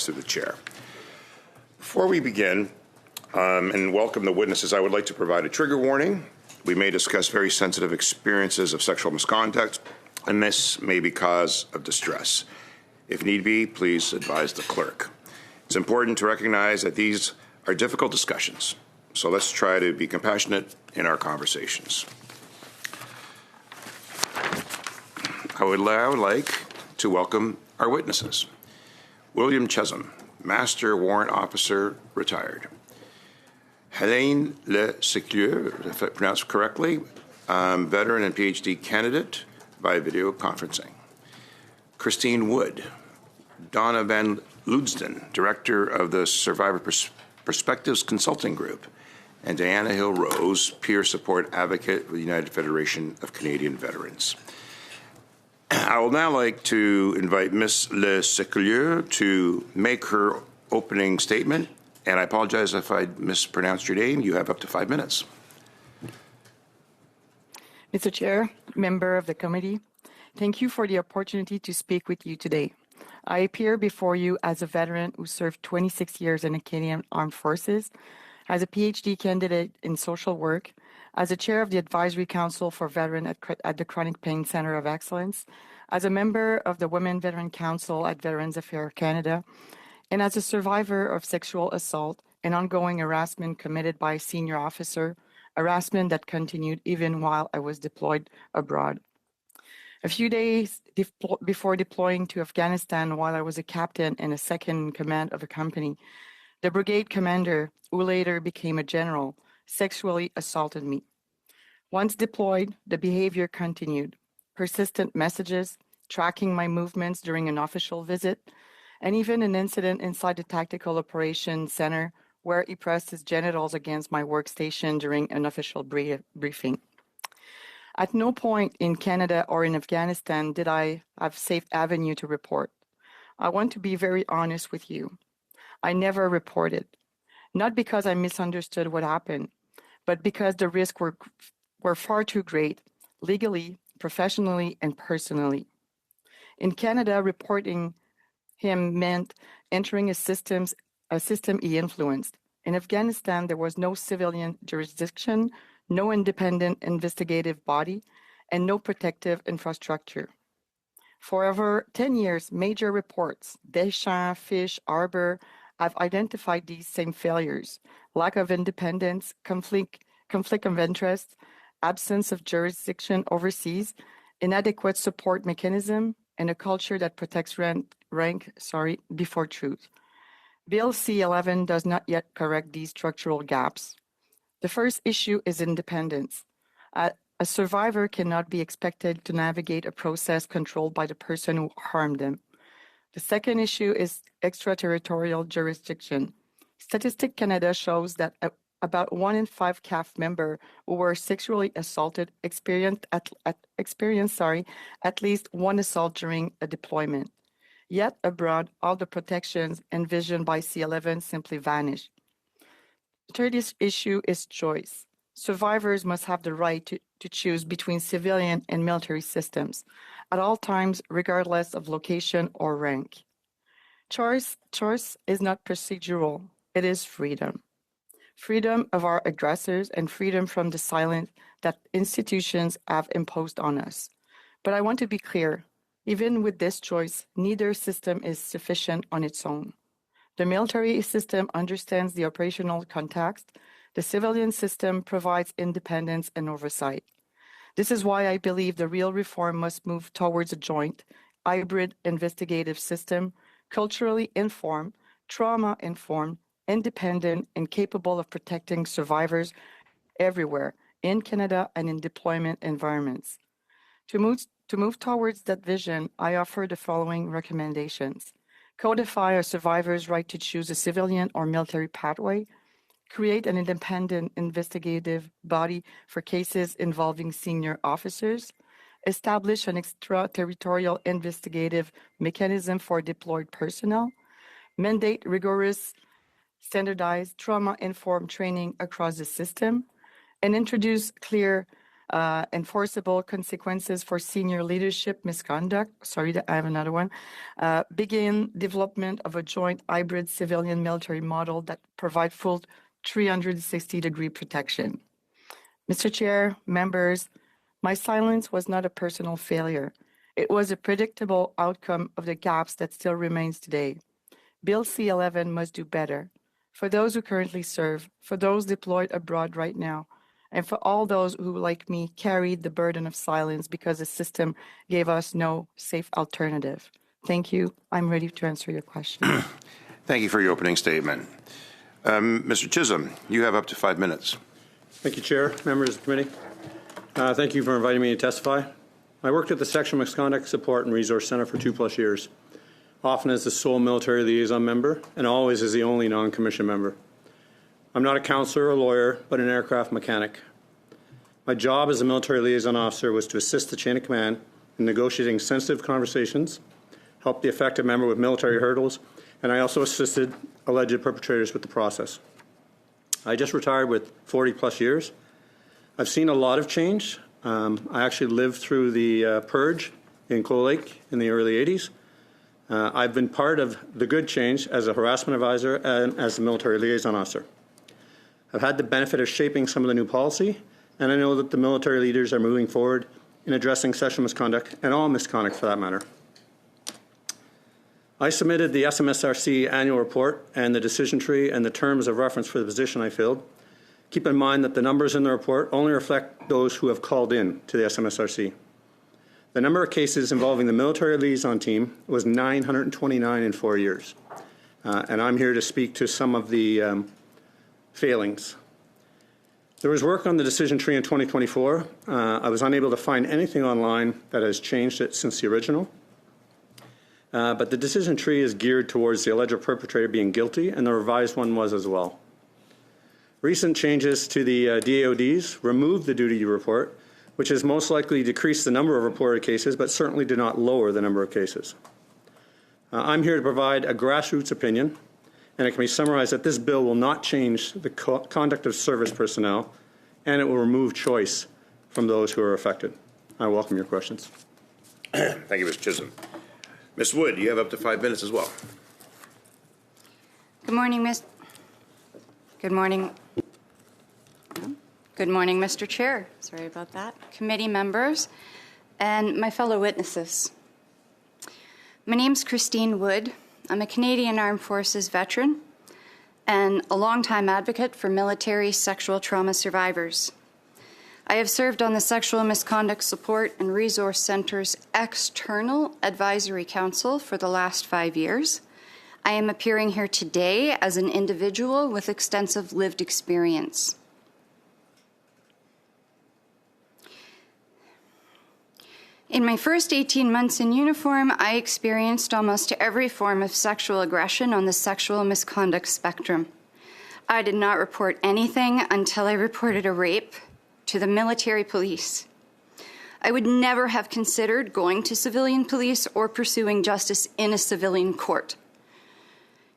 through the chair. Before we begin and welcome the witnesses, I would like to provide a trigger warning. We may discuss very sensitive experiences of sexual misconduct, and this may be cause of distress. If need be, please advise the clerk. It's important to recognize that these are difficult discussions, so let's try to be compassionate in our conversations. I would like to welcome our witnesses. William Chesham, Master Warrant Officer, retired. Helene Le Seclier, if I pronounced correctly, veteran and PhD candidate by video conferencing. Christine Wood, Donna Van Ludsden, Director of the Survivor Perspectives Consulting Group, and Diana Hill Rose, Peer Support Advocate of the United Federation of Canadian Veterans. I will now like to invite Ms. Le Seclier to make her opening statement, and I apologize if I mispronounced your name. You have up to 5 minutes. Mr. Chair, member of the committee, thank you for the opportunity to speak with you today. I appear before you as a veteran who served 26 years in the Canadian Armed Forces, as a PhD candidate in social work, as a chair of the Advisory Council for Veterans at the Chronic Pain Centre of Excellence, as a member of the Women Veteran Council at Veterans Affairs Canada, and as a survivor of sexual assault and ongoing harassment committed by a senior officer, harassment that continued even while I was deployed abroad. A few days before deploying to Afghanistan while I was a captain and a second in command of a company, the brigade commander, who later became a general, sexually assaulted me. Once deployed, the behavior continued. Persistent messages, tracking my movements during an official visit, and even an incident inside the Tactical Operations Center where he pressed his genitals against my workstation during an official briefing. At no point in Canada or in Afghanistan did I have safe avenue to report. I want to be very honest with you. I never reported, not because I misunderstood what happened, but because the risks were far too great, legally, professionally, and personally. In Canada, reporting him meant entering a system he influenced. In Afghanistan, there was no civilian jurisdiction, no independent investigative body, and no protective infrastructure. For over 10 years, major reports, Deschamps, Fish, Arbor, have identified these same failures: lack of independence, conflict of interest, absence of jurisdiction overseas, inadequate support mechanism, and a culture that protects rank before truth. Bill C-11 does not yet correct these structural gaps. The first issue is independence. A survivor cannot be expected to navigate a process controlled by the person who harmed them. The second issue is extraterritorial jurisdiction. Statistic Canada shows that about 1 in 5 CAF members who were sexually assaulted experienced at least one assault during a deployment. Yet abroad, all the protections envisioned by C-11 simply vanish. The third issue is choice. Survivors must have the right to choose between civilian and military systems at all times, regardless of location or rank. Choice is not procedural, it is freedom. Freedom of our aggressors and freedom from the silence that institutions have imposed on us. But I want to be clear, even with this choice, neither system is sufficient on its own. The military system understands the operational context. The civilian system provides independence and oversight. This is why I believe the real reform must move towards a joint, hybrid investigative system, culturally informed, trauma-informed, independent, and capable of protecting survivors everywhere, in Canada and in deployment environments. To move towards that vision, I offer the following recommendations. Codify a survivor's right to choose a civilian or military pathway, create an independent investigative body for cases involving senior officers, establish an extraterritorial investigative mechanism for deployed personnel, mandate rigorous, standardized, trauma-informed training across the system, and introduce clear enforceable consequences for senior leadership misconduct. Sorry, I have another one. Begin development of a joint hybrid civilian military model that provide full 360-degree protection. Mr. Chair, members, my silence was not a personal failure. It was a predictable outcome of the gaps that still remains today. Bill C-11 must do better. For those who currently serve, for those deployed abroad right now, and for all those who, like me, carried the burden of silence because the system gave us no safe alternative. Thank you. I'm ready to answer your questions. Thank you for your opening statement. Mr. Chisholm, you have up to 5 minutes. Thank you, Chair, members of the committee. Thank you for inviting me to testify. I worked at the Sexual Misconduct Support and Resource Center for 2+ years, often as the sole military liaison member and always as the only non-commissioned member. I'm not a counselor or a lawyer, but an aircraft mechanic. My job as a military liaison officer was to assist the chain of command in negotiating sensitive conversations, help the affected member with military hurdles, and I also assisted alleged perpetrators with the process. I just retired with 40+ years. I've seen a lot of change. I actually lived through the purge in Coal Lake in the early 80s. I've been part of the good change as a harassment advisor and as a military liaison officer. I've had the benefit of shaping some of the new policy, and I know that the military leaders are moving forward in addressing sexual misconduct and all misconduct for that matter. I submitted the SMSRC annual report and the decision tree and the terms of reference for the position I filled. Keep in mind that the numbers in the report only reflect those who have called in to the SMSRC. The number of cases involving the military liaison team was 929 in 4 years. And I'm here to speak to some of the failings. There was work on the decision tree in 2024. I was unable to find anything online that has changed it since the original. But the decision tree is geared towards the alleged perpetrator being guilty, and the revised one was as well. Recent changes to the DAODs removed the duty to report, which has most likely decreased the number of reported cases, but certainly did not lower the number of cases. I'm here to provide a grassroots opinion, and it can be summarized that this bill will not change the conduct of service personnel, and it will remove choice from those who are affected. I welcome your questions. Thank you, Mr. Chisholm. Ms. Wood, you have up to 5 minutes as well. Good morning, Good morning. Good morning, Mr. Chair. Sorry about that. Committee members and my fellow witnesses. My name's Christine Wood. I'm a Canadian Armed Forces veteran and a longtime advocate for military sexual trauma survivors. I have served on the Sexual Misconduct Support and Resource Center's External Advisory Council for the last 5 years. I am appearing here today as an individual with extensive lived experience. In my first 18 months in uniform, I experienced almost every form of sexual aggression on the sexual misconduct spectrum. I did not report anything until I reported a rape to the military police. I would never have considered going to civilian police or pursuing justice in a civilian court.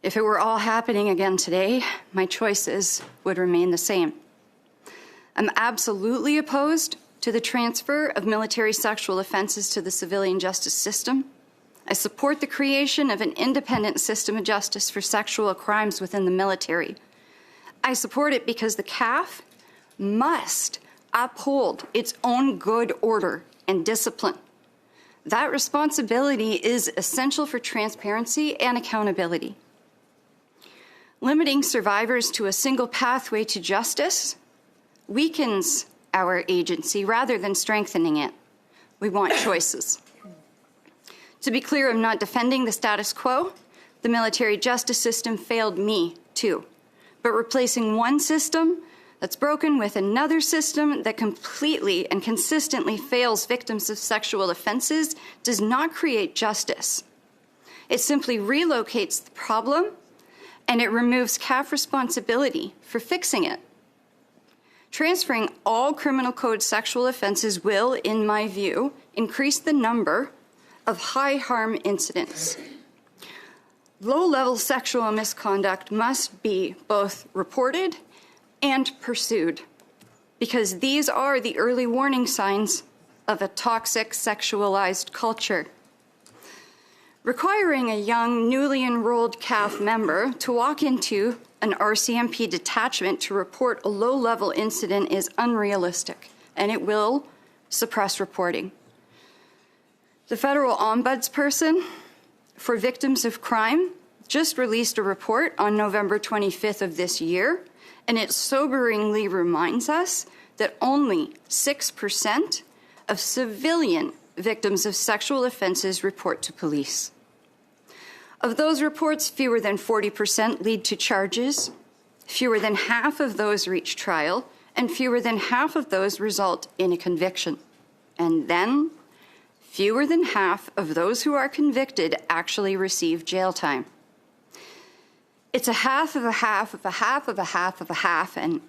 If it were all happening again today, my choices would remain the same. I'm absolutely opposed to the transfer of military sexual offenses to the civilian justice system. I support the creation of an independent system of justice for sexual crimes within the military. I support it because the CAF must uphold its own good order and discipline. That responsibility is essential for transparency and accountability. Limiting survivors to a single pathway to justice weakens our agency rather than strengthening it. We want choices. To be clear, I'm not defending the status quo. The military justice system failed me too. But replacing one system that's broken with another system that completely and consistently fails victims of sexual offenses does not create justice. It simply relocates the problem and it removes CAF responsibility for fixing it. Transferring all criminal code sexual offenses will, in my view, increase the number of high harm incidents. Low-level sexual misconduct must be both reported and pursued because these are the early warning signs of a toxic sexualized culture. Requiring a young, newly enrolled CAF member to walk into an RCMP detachment to report a low-level incident is unrealistic, and it will suppress reporting. The federal ombudsperson for victims of crime just released a report on November 25th of this year, and it soberingly reminds us that only 6% of civilian victims of sexual offenses report to police. Of those reports, fewer than 40% lead to charges, fewer than half of those reach trial, and fewer than half of those result in a conviction. And then, fewer than half of those who are convicted actually receive jail time. It's a half of a half of a half of a half of a half, and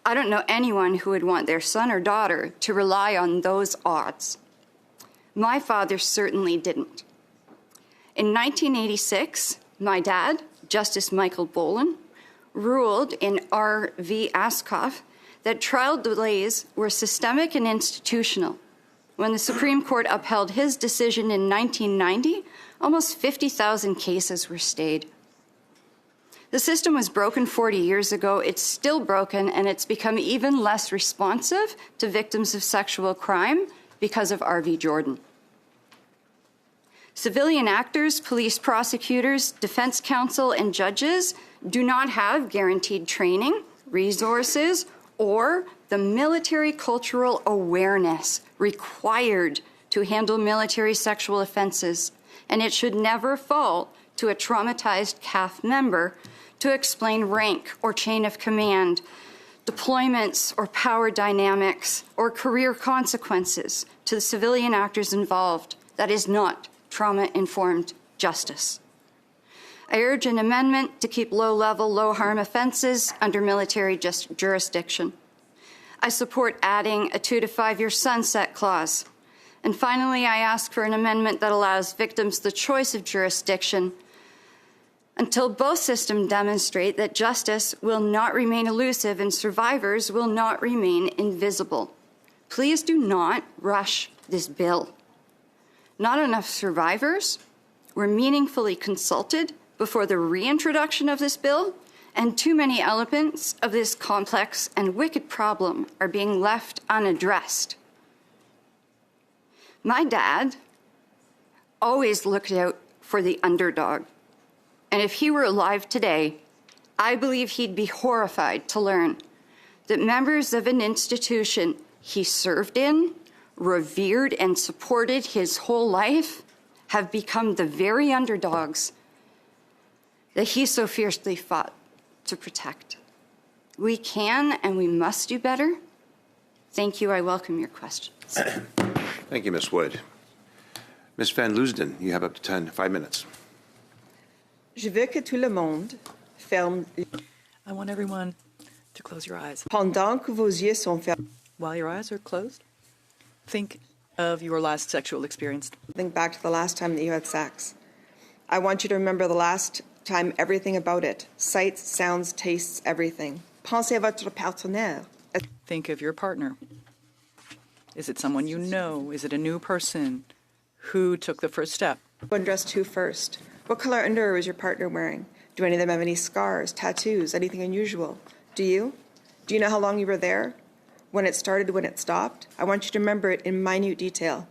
I don't know anyone who would want their son or daughter to rely on those odds. My father certainly didn't. In 1986, my dad, Justice Michael Boland, ruled in R. v. Ascoff that trial delays were systemic and institutional. When the Supreme Court upheld his decision in 1990, almost 50,000 cases were stayed. The system was broken 40 years ago. It's still broken, and it's become even less responsive to victims of sexual crime because of R.V. Jordan. Civilian actors, police prosecutors, defense counsel, and judges do not have guaranteed training, resources, or the military cultural awareness required to handle military sexual offenses, and it should never fall to a traumatized CAF member to explain rank or chain of command, deployments or power dynamics, or career consequences to the civilian actors involved. That is not trauma-informed justice. I urge an amendment to keep low-level, low-harm offenses under military jurisdiction. I support adding a 2 to 5 year sunset clause. And finally, I ask for an amendment that allows victims the choice of jurisdiction until both systems demonstrate that justice will not remain elusive and survivors will not remain invisible. Please do not rush this bill. Not enough survivors were meaningfully consulted before the reintroduction of this bill, and too many elements of this complex and wicked problem are being left unaddressed. My dad always looked out for the underdog, and if he were alive today, I believe he'd be horrified to learn that members of an institution he served in, revered and supported his whole life, have become the very underdogs that he so fiercely fought to protect. We can and we must do better. Thank you. I welcome your questions. Thank you, Ms. Wood. Ms. Van Leusden, you have up to 5 minutes. Je veux que tout le monde ferme I want everyone to close your eyes. pendant que vos yeux sont fermés. While your eyes are closed, think of your last sexual experience. Think back to the last time that you had sex. I want you to remember the last time, everything about it. Sights, sounds, tastes, everything. Pensez à votre partenaire. Think of your partner. Is it someone you know? Is it a new person? Who took the first step? Who undressed who first? What color underwear was your partner wearing? Do any of them have any scars, tattoos, anything unusual? Do you? Do you know how long you were there? When it started, when it stopped? I want you to remember it in minute detail.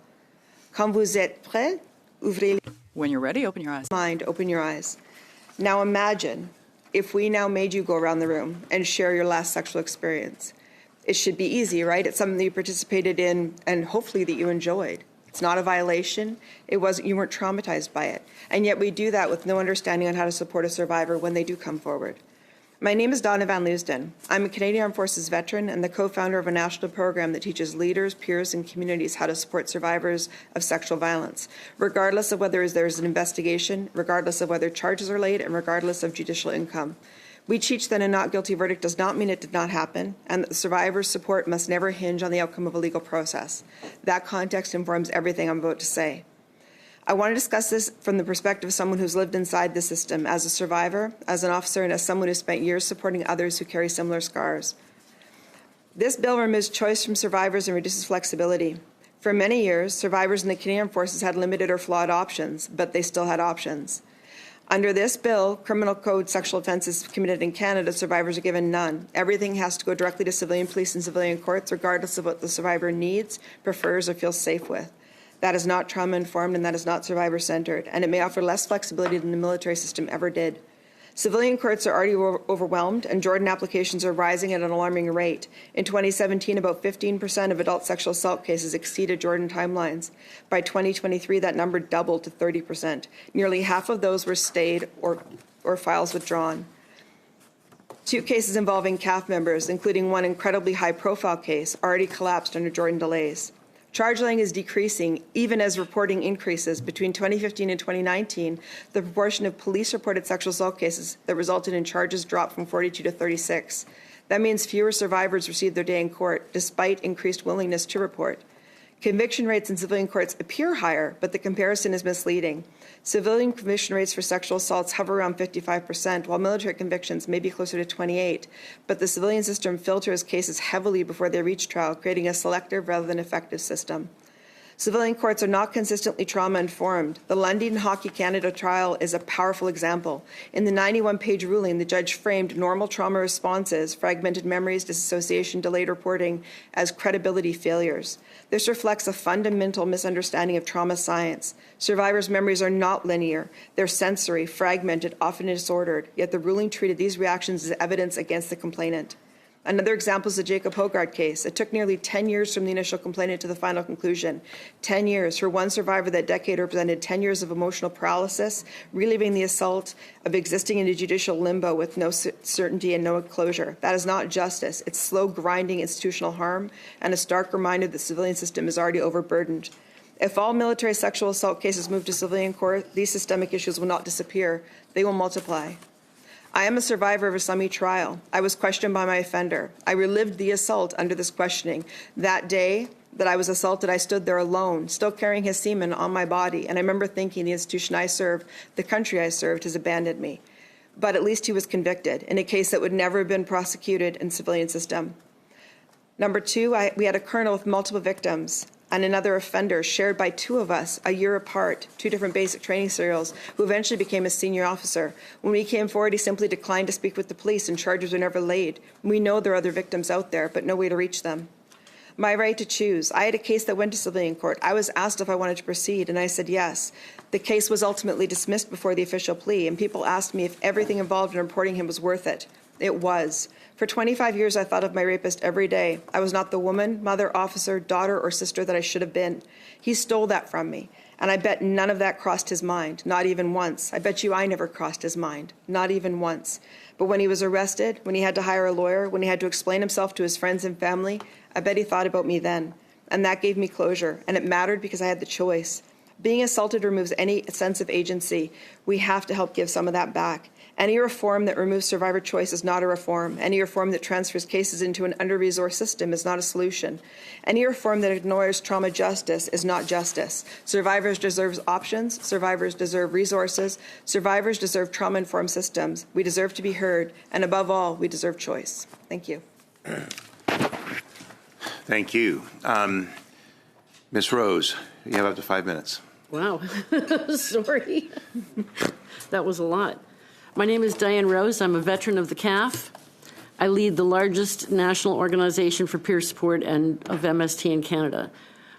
Quand vous êtes prêt, ouvrez les When you're ready, open your eyes. mind, open your eyes. Now imagine if we now made you go around the room and share your last sexual experience. It should be easy, right? It's something that you participated in and hopefully that you enjoyed. It's not a violation. You weren't traumatized by it. And yet we do that with no understanding on how to support a survivor when they do come forward. My name is Donna Van Leusden. I'm a Canadian Armed Forces veteran and the co-founder of a national program that teaches leaders, peers, and communities how to support survivors of sexual violence, regardless of whether there's an investigation, regardless of whether charges are laid, and regardless of judicial income. We teach that a not guilty verdict does not mean it did not happen, and that the survivor's support must never hinge on the outcome of a legal process. That context informs everything I'm about to say. I want to discuss this from the perspective of someone who's lived inside the system, as a survivor, as an officer, and as someone who spent years supporting others who carry similar scars. This bill removes choice from survivors and reduces flexibility. For many years, survivors in the Canadian Armed Forces had limited or flawed options, but they still had options. Under this bill, criminal code sexual offences committed in Canada, survivors are given none. Everything has to go directly to civilian police and civilian courts, regardless of what the survivor needs, prefers, or feels safe with. That is not trauma-informed, and that is not survivor-centred, and it may offer less flexibility than the military system ever did. Civilian courts are already overwhelmed, and Jordan applications are rising at an alarming rate. In 2017, about 15% of adult sexual assault cases exceeded Jordan timelines. By 2023, that number doubled to 30%. Nearly half of those were stayed or files withdrawn. 2 cases involving CAF members, including one incredibly high-profile case, already collapsed under Jordan delays. Charge laying is decreasing, even as reporting increases. Between 2015 and 2019, the proportion of police-reported sexual assault cases that resulted in charges dropped from 42 to 36. That means fewer survivors received their day in court, despite increased willingness to report. Conviction rates in civilian courts appear higher, but the comparison is misleading. Civilian conviction rates for sexual assaults hover around 55%, while military convictions may be closer to 28%. But the civilian system filters cases heavily before they reach trial, creating a selective rather than effective system. Civilian courts are not consistently trauma-informed. The London Hockey Canada trial is a powerful example. In the 91-page ruling, the judge framed normal trauma responses, fragmented memories, disassociation, delayed reporting, as credibility failures. This reflects a fundamental misunderstanding of trauma science. Survivors' memories are not linear. They're sensory, fragmented, often disordered, yet the ruling treated these reactions as evidence against the complainant. Another example is the Jacob Hogard case. It took nearly 10 years from the initial complainant to the final conclusion. 10 years. For one survivor, that decade represented 10 years of emotional paralysis, reliving the assault, of existing in a judicial limbo with no certainty and no closure. That is not justice. It's slow, grinding institutional harm and a stark reminder that the civilian system is already overburdened. If all military sexual assault cases move to civilian court, these systemic issues will not disappear. They will multiply. I am a survivor of a SUMI trial. I was questioned by my offender. I relived the assault under this questioning. That day that I was assaulted, I stood there alone, still carrying his semen on my body, and I remember thinking the institution I served, the country I served, has abandoned me. But at least he was convicted in a case that would never have been prosecuted in the civilian system. Number 2, we had a colonel with multiple victims and another offender shared by 2 of us a year apart, 2 different basic training serials, who eventually became a senior officer. When we came forward, he simply declined to speak with the police and charges were never laid. We know there are other victims out there, but no way to reach them. My right to choose. I had a case that went to civilian court. I was asked if I wanted to proceed, and I said yes. The case was ultimately dismissed before the official plea, and people asked me if everything involved in reporting him was worth it. It was. For 25 years, I thought of my rapist every day. I was not the woman, mother, officer, daughter, or sister that I should have been. He stole that from me, and I bet none of that crossed his mind, not even once. I bet you I never crossed his mind, not even once. But when he was arrested, when he had to hire a lawyer, when he had to explain himself to his friends and family, I bet he thought about me then. And that gave me closure, and it mattered because I had the choice. Being assaulted removes any sense of agency. We have to help give some of that back. Any reform that removes survivor choice is not a reform. Any reform that transfers cases into an under-resourced system is not a solution. Any reform that ignores trauma justice is not justice. Survivors deserve options. Survivors deserve resources. Survivors deserve trauma-informed systems. We deserve to be heard. And above all, we deserve choice. Thank you. Thank you. Ms. Rose, you have up to 5 minutes. Wow. Sorry. That was a lot. My name is Diane Rose. I'm a veteran of the CAF. I lead the largest national organization for peer support and of MST in Canada.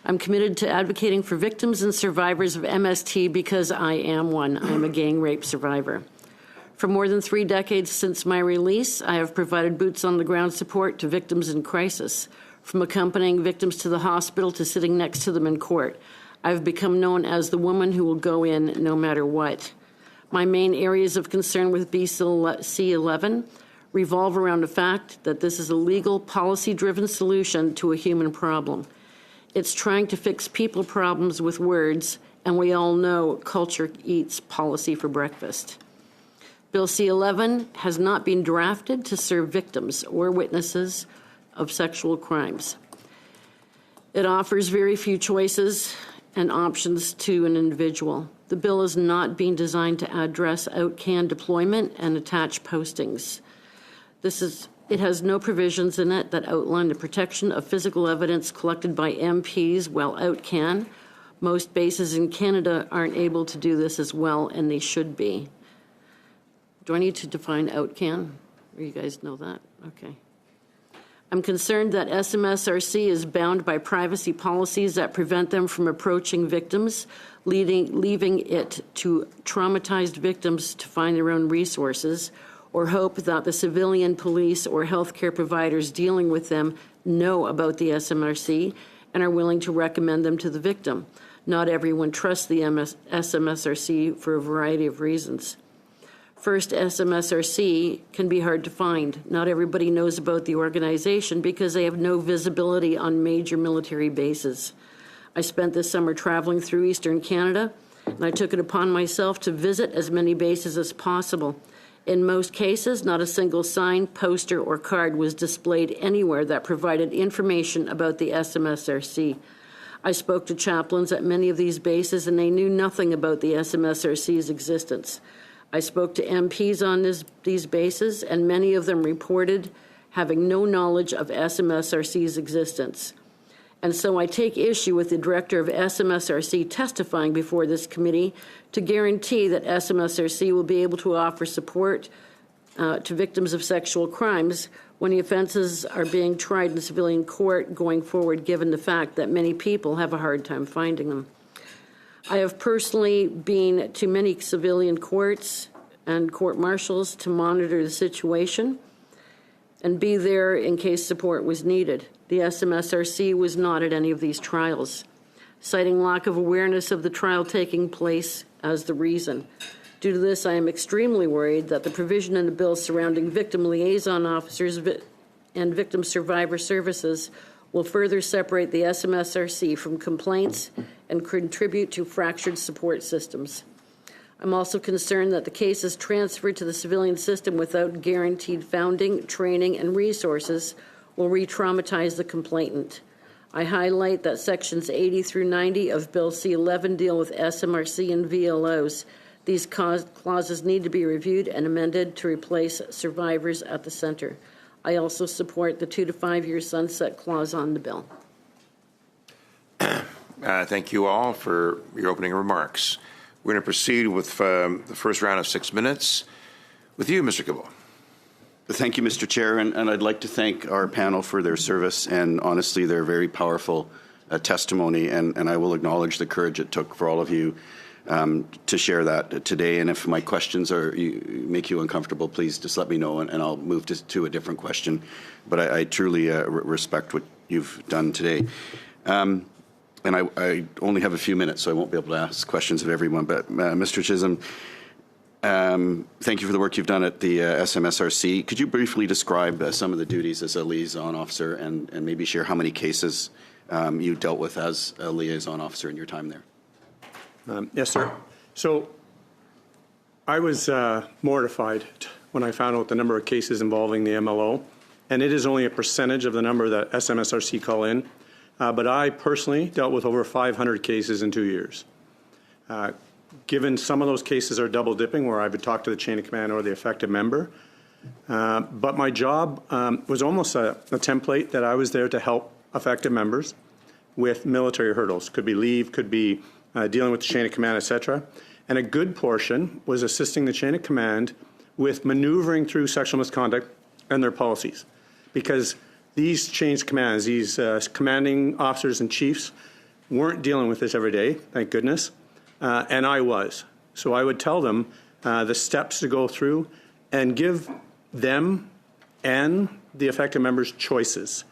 I'm committed to advocating for victims and survivors of MST because I am one. I'm a gang rape survivor. For more than 3 decades since my release, I have provided boots-on-the-ground support to victims in crisis, from accompanying victims to the hospital to sitting next to them in court. I've become known as the woman who will go in no matter what. My main areas of concern with BC11 revolve around the fact that this is a legal, policy-driven solution to a human problem. It's trying to fix people problems with words, and we all know culture eats policy for breakfast. Bill C-11 has not been drafted to serve victims or witnesses of sexual crimes. It offers very few choices and options to an individual. The bill is not being designed to address out-can deployment and attached postings. This is It has no provisions in it that outline the protection of physical evidence collected by MPs while out can. Most bases in Canada aren't able to do this as well, and they should be. Do I need to define out can? Or you guys know that? Okay. I'm concerned that SMSRC is bound by privacy policies that prevent them from approaching victims, leaving it to traumatized victims to find their own resources, or hope that the civilian police or healthcare providers dealing with them know about the SMRC and are willing to recommend them to the victim. Not everyone trusts the SMSRC for a variety of reasons. First, SMSRC can be hard to find. Not everybody knows about the organization because they have no visibility on major military bases. I spent this summer traveling through Eastern Canada, and I took it upon myself to visit as many bases as possible. In most cases, not a single sign, poster, or card was displayed anywhere that provided information about the SMSRC. I spoke to chaplains at many of these bases, and they knew nothing about the SMSRC's existence. I spoke to MPs on these bases, and many of them reported having no knowledge of SMSRC's existence. And so I take issue with the director of SMSRC testifying before this committee to guarantee that SMSRC will be able to offer support to victims of sexual crimes when the offenses are being tried in civilian court going forward, given the fact that many people have a hard time finding them. I have personally been to many civilian courts and court martials to monitor the situation and be there in case support was needed. The SMSRC was not at any of these trials, citing lack of awareness of the trial taking place as the reason. Due to this, I am extremely worried that the provision in the bill surrounding victim liaison officers and victim survivor services will further separate the SMSRC from complaints and contribute to fractured support systems. I'm also concerned that the cases transferred to the civilian system without guaranteed founding, training, and resources will re-traumatize the complainant. I highlight that sections 80 through 90 of Bill C-11 deal with SMRC and VLOs. These clauses need to be reviewed and amended to replace survivors at the center. I also support the 2 to 5 year sunset clause on the bill. Thank you all for your opening remarks. We're going to proceed with the first round of 6 minutes. With you, Mr. Kibble. Thank you, Mr. Chair, and I'd like to thank our panel for their service and, honestly, their very powerful testimony, and I will acknowledge the courage it took for all of you to share that today. And if my questions make you uncomfortable, please just let me know, and I'll move to a different question. But I truly respect what you've done today. And I only have a few minutes, so I won't be able to ask questions of everyone. But Mr. Chisholm, thank you for the work you've done at the SMSRC. Could you briefly describe some of the duties as a liaison officer and maybe share how many cases you dealt with as a liaison officer in your time there? Yes, sir. So I was mortified when I found out the number of cases involving the MLO, and it is only a percentage of the number that SMSRC call in. But I personally dealt with over 500 cases in 2 years. Given some of those cases are double dipping, where I would talk to the chain of command or the affected member. But my job was almost a template that I was there to help affected members with military hurdles. Could be leave, could be dealing with the chain of command, etc. And a good portion was assisting the chain of command with maneuvering through sexual misconduct and their policies. Because these chain of commands, these commanding officers and chiefs weren't dealing with this every day, thank goodness. And I was. So I would tell them the steps to go through and give them and the affected members choices.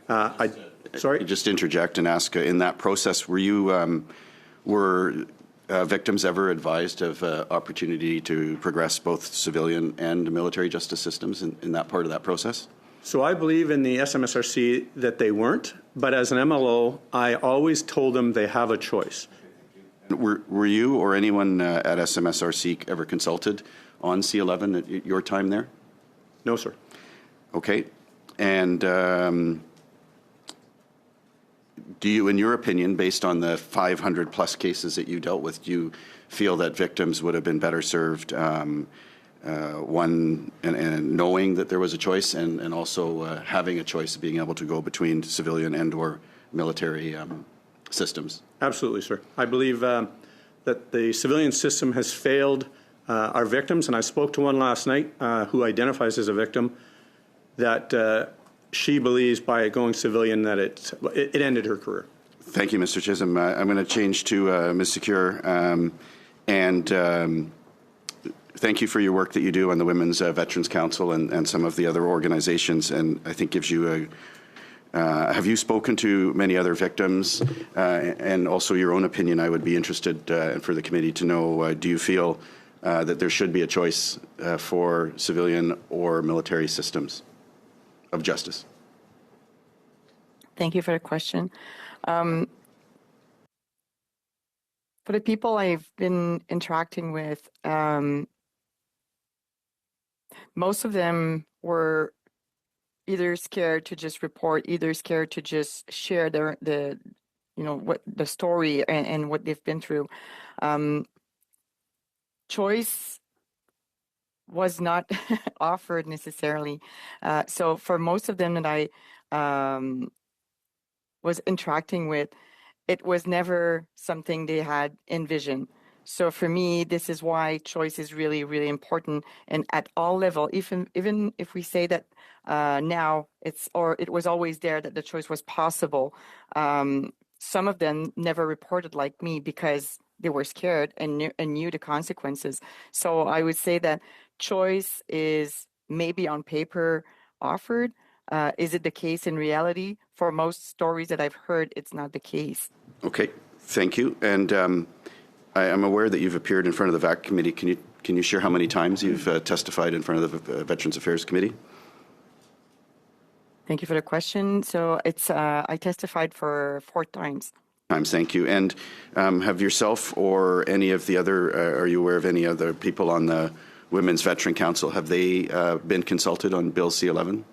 Sorry? Just interject and ask, in that process, were victims ever advised of opportunity to progress both civilian and military justice systems in that part of that process? So I believe in the SMSRC that they weren't, but as an MLO, I always told them they have a choice. Were you or anyone at SMSRC ever consulted on C-11 at your time there? No, sir. Okay. And do you, in your opinion, based on the 500-plus cases that you dealt with, do you feel that victims would have been better served one, and knowing that there was a choice, and also having a choice of being able to go between civilian and or military systems. Absolutely, sir. I believe that the civilian system has failed our victims, and I spoke to one last night who identifies as a victim, that she believes by going civilian that it ended her career. Thank you, Mr. Chisholm. I'm going to change to Ms. Secure, and thank you for your work that you do on the Women's Veterans Council and some of the other organizations, and I think gives you have you spoken to many other victims, and also your own opinion? I would be interested for the committee to know, do you feel that there should be a choice for civilian or military systems of justice? Thank you for the question. For the people I've been interacting with, most of them were either scared to just report, either scared to just share the story and what they've been through. Choice was not offered necessarily. So for most of them that I was interacting with, it was never something they had envisioned. So for me, this is why choice is really, really important, and at all level. Even if we say that now it was always there, that the choice was possible. Some of them never reported like me because they were scared and knew the consequences. So I would say that choice is maybe on paper offered. Is it the case in reality? For most stories that I've heard, it's not the case. Okay, thank you. And I am aware that you've appeared in front of the VAC committee. Can you share how many times you've testified in front of the Veterans Affairs Committee? Thank you for the question. So it's I testified for 4 times. Thank you. And have yourself or any of the other, are you aware of any other people on the Women's Veteran Council, have they been consulted on Bill C-11?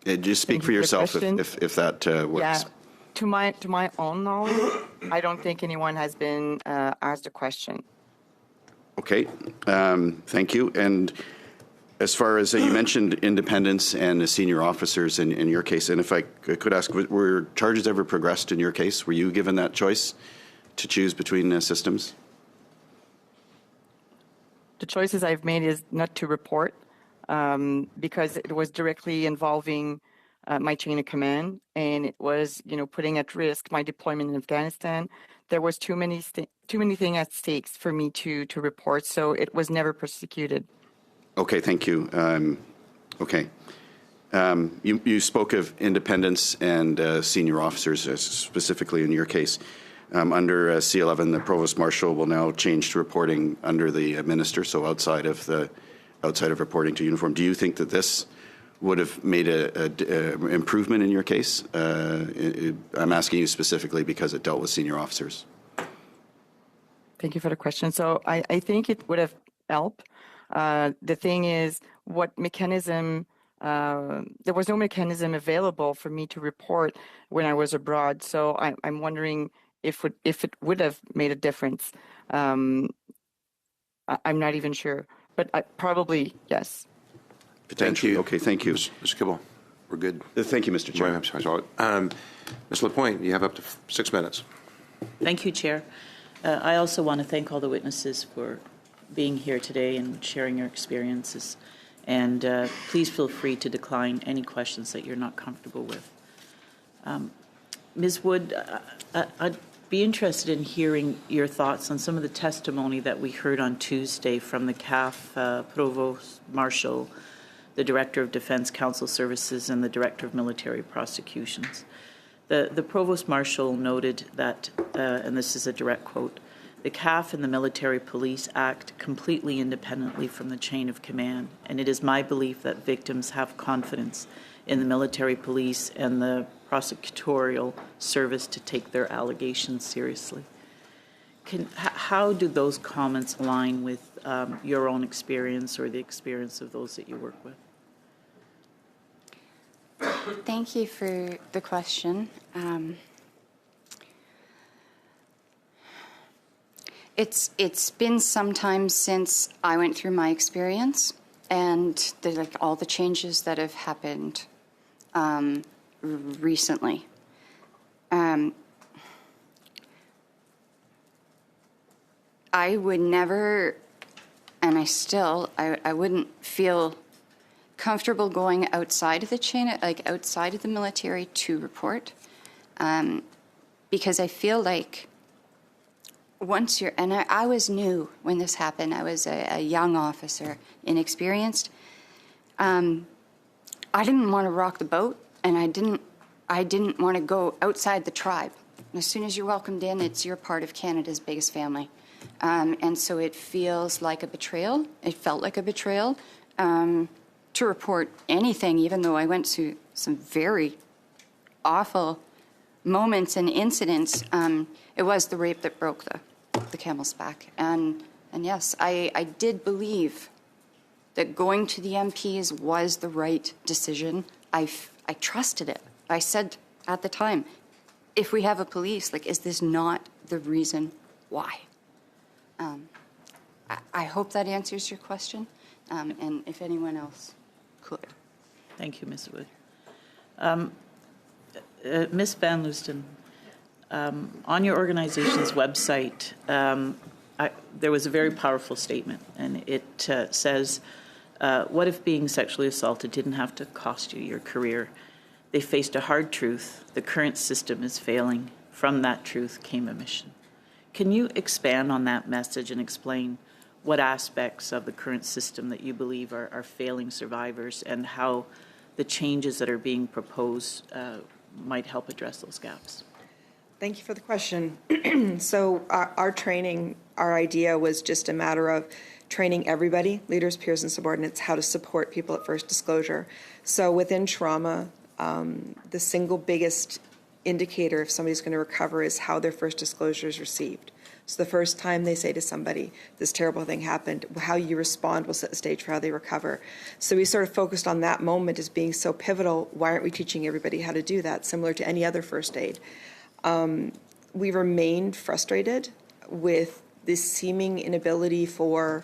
Just speak for yourself if that works. Yeah, to my own knowledge, I don't think anyone has been asked a question. Okay, thank you. And as far as you mentioned independence and senior officers in your case, and if I could ask, were charges ever progressed in your case? Were you given that choice to choose between systems? The choices I've made is not to report because it was directly involving my chain of command, and it was, putting at risk my deployment in Afghanistan. There was too many things at stake for me to report, so it was never prosecuted. Okay, thank you. Okay. You spoke of independence and senior officers, specifically in your case. Under C-11, the Provost Marshal will now change to reporting under the Minister, so outside of reporting to uniform. Do you think that this would have made an improvement in your case? I'm asking you specifically because it dealt with senior officers. Thank you for the question. So I think it would have helped. The thing is, what mechanism? There was no mechanism available for me to report when I was abroad. So I'm wondering if it would have made a difference. I'm not even sure, but probably yes. Potentially. Thank you. Okay, thank you. Mr. Kibble, we're good. Thank you, Mr. Chair. I'm sorry. Ms. Lapointe, you have up to 6 minutes. Thank you, Chair. I also want to thank all the witnesses for being here today and sharing your experiences. And please feel free to decline any questions that you're not comfortable with. Ms. Wood, I'd be interested in hearing your thoughts on some of the testimony that we heard on Tuesday from the CAF Provost Marshal, the Director of Defense Counsel Services, and the Director of Military Prosecutions. The Provost Marshal noted that, and this is a direct quote, "The CAF and the military police act completely independently from the chain of command, and it is my belief that victims have confidence in the military police and the prosecutorial service to take their allegations seriously." How do those comments align with your own experience or the experience of those that you work with? Thank you for the question. It's been some time since I went through my experience, and all the changes that have happened recently. I would never, and I wouldn't feel comfortable going outside of the chain, like outside of the military to report, because I feel like once you're, and I was new when this happened. I was a young officer, inexperienced. I didn't want to rock the boat, and I didn't want to go outside the tribe. And as soon as you're welcomed in, you're part of Canada's biggest family. And so it feels like a betrayal. It felt like a betrayal to report anything, even though I went through some very awful moments and incidents. It was the rape that broke the camel's back. And yes, I did believe that going to the MPs was the right decision. I trusted it. I said at the time, if we have a police, is this not the reason why? I hope that answers your question, and if anyone else could. Thank you, Ms. Wood. Ms. Van Loosten, on your organization's website, there was a very powerful statement, and it says, what if being sexually assaulted didn't have to cost you your career? They faced a hard truth. The current system is failing. From that truth came a mission. Can you expand on that message and explain what aspects of the current system that you believe are failing survivors and how the changes that are being proposed might help address those gaps? Thank you for the question. So our training, our idea was just a matter of training everybody, leaders, peers, and subordinates, how to support people at first disclosure. So within trauma, the single biggest indicator if somebody's going to recover is how their first disclosure is received. So the first time they say to somebody, this terrible thing happened, how you respond will set the stage for how they recover. So we sort of focused on that moment as being so pivotal. Why aren't we teaching everybody how to do that, similar to any other first aid? We remained frustrated with this seeming inability for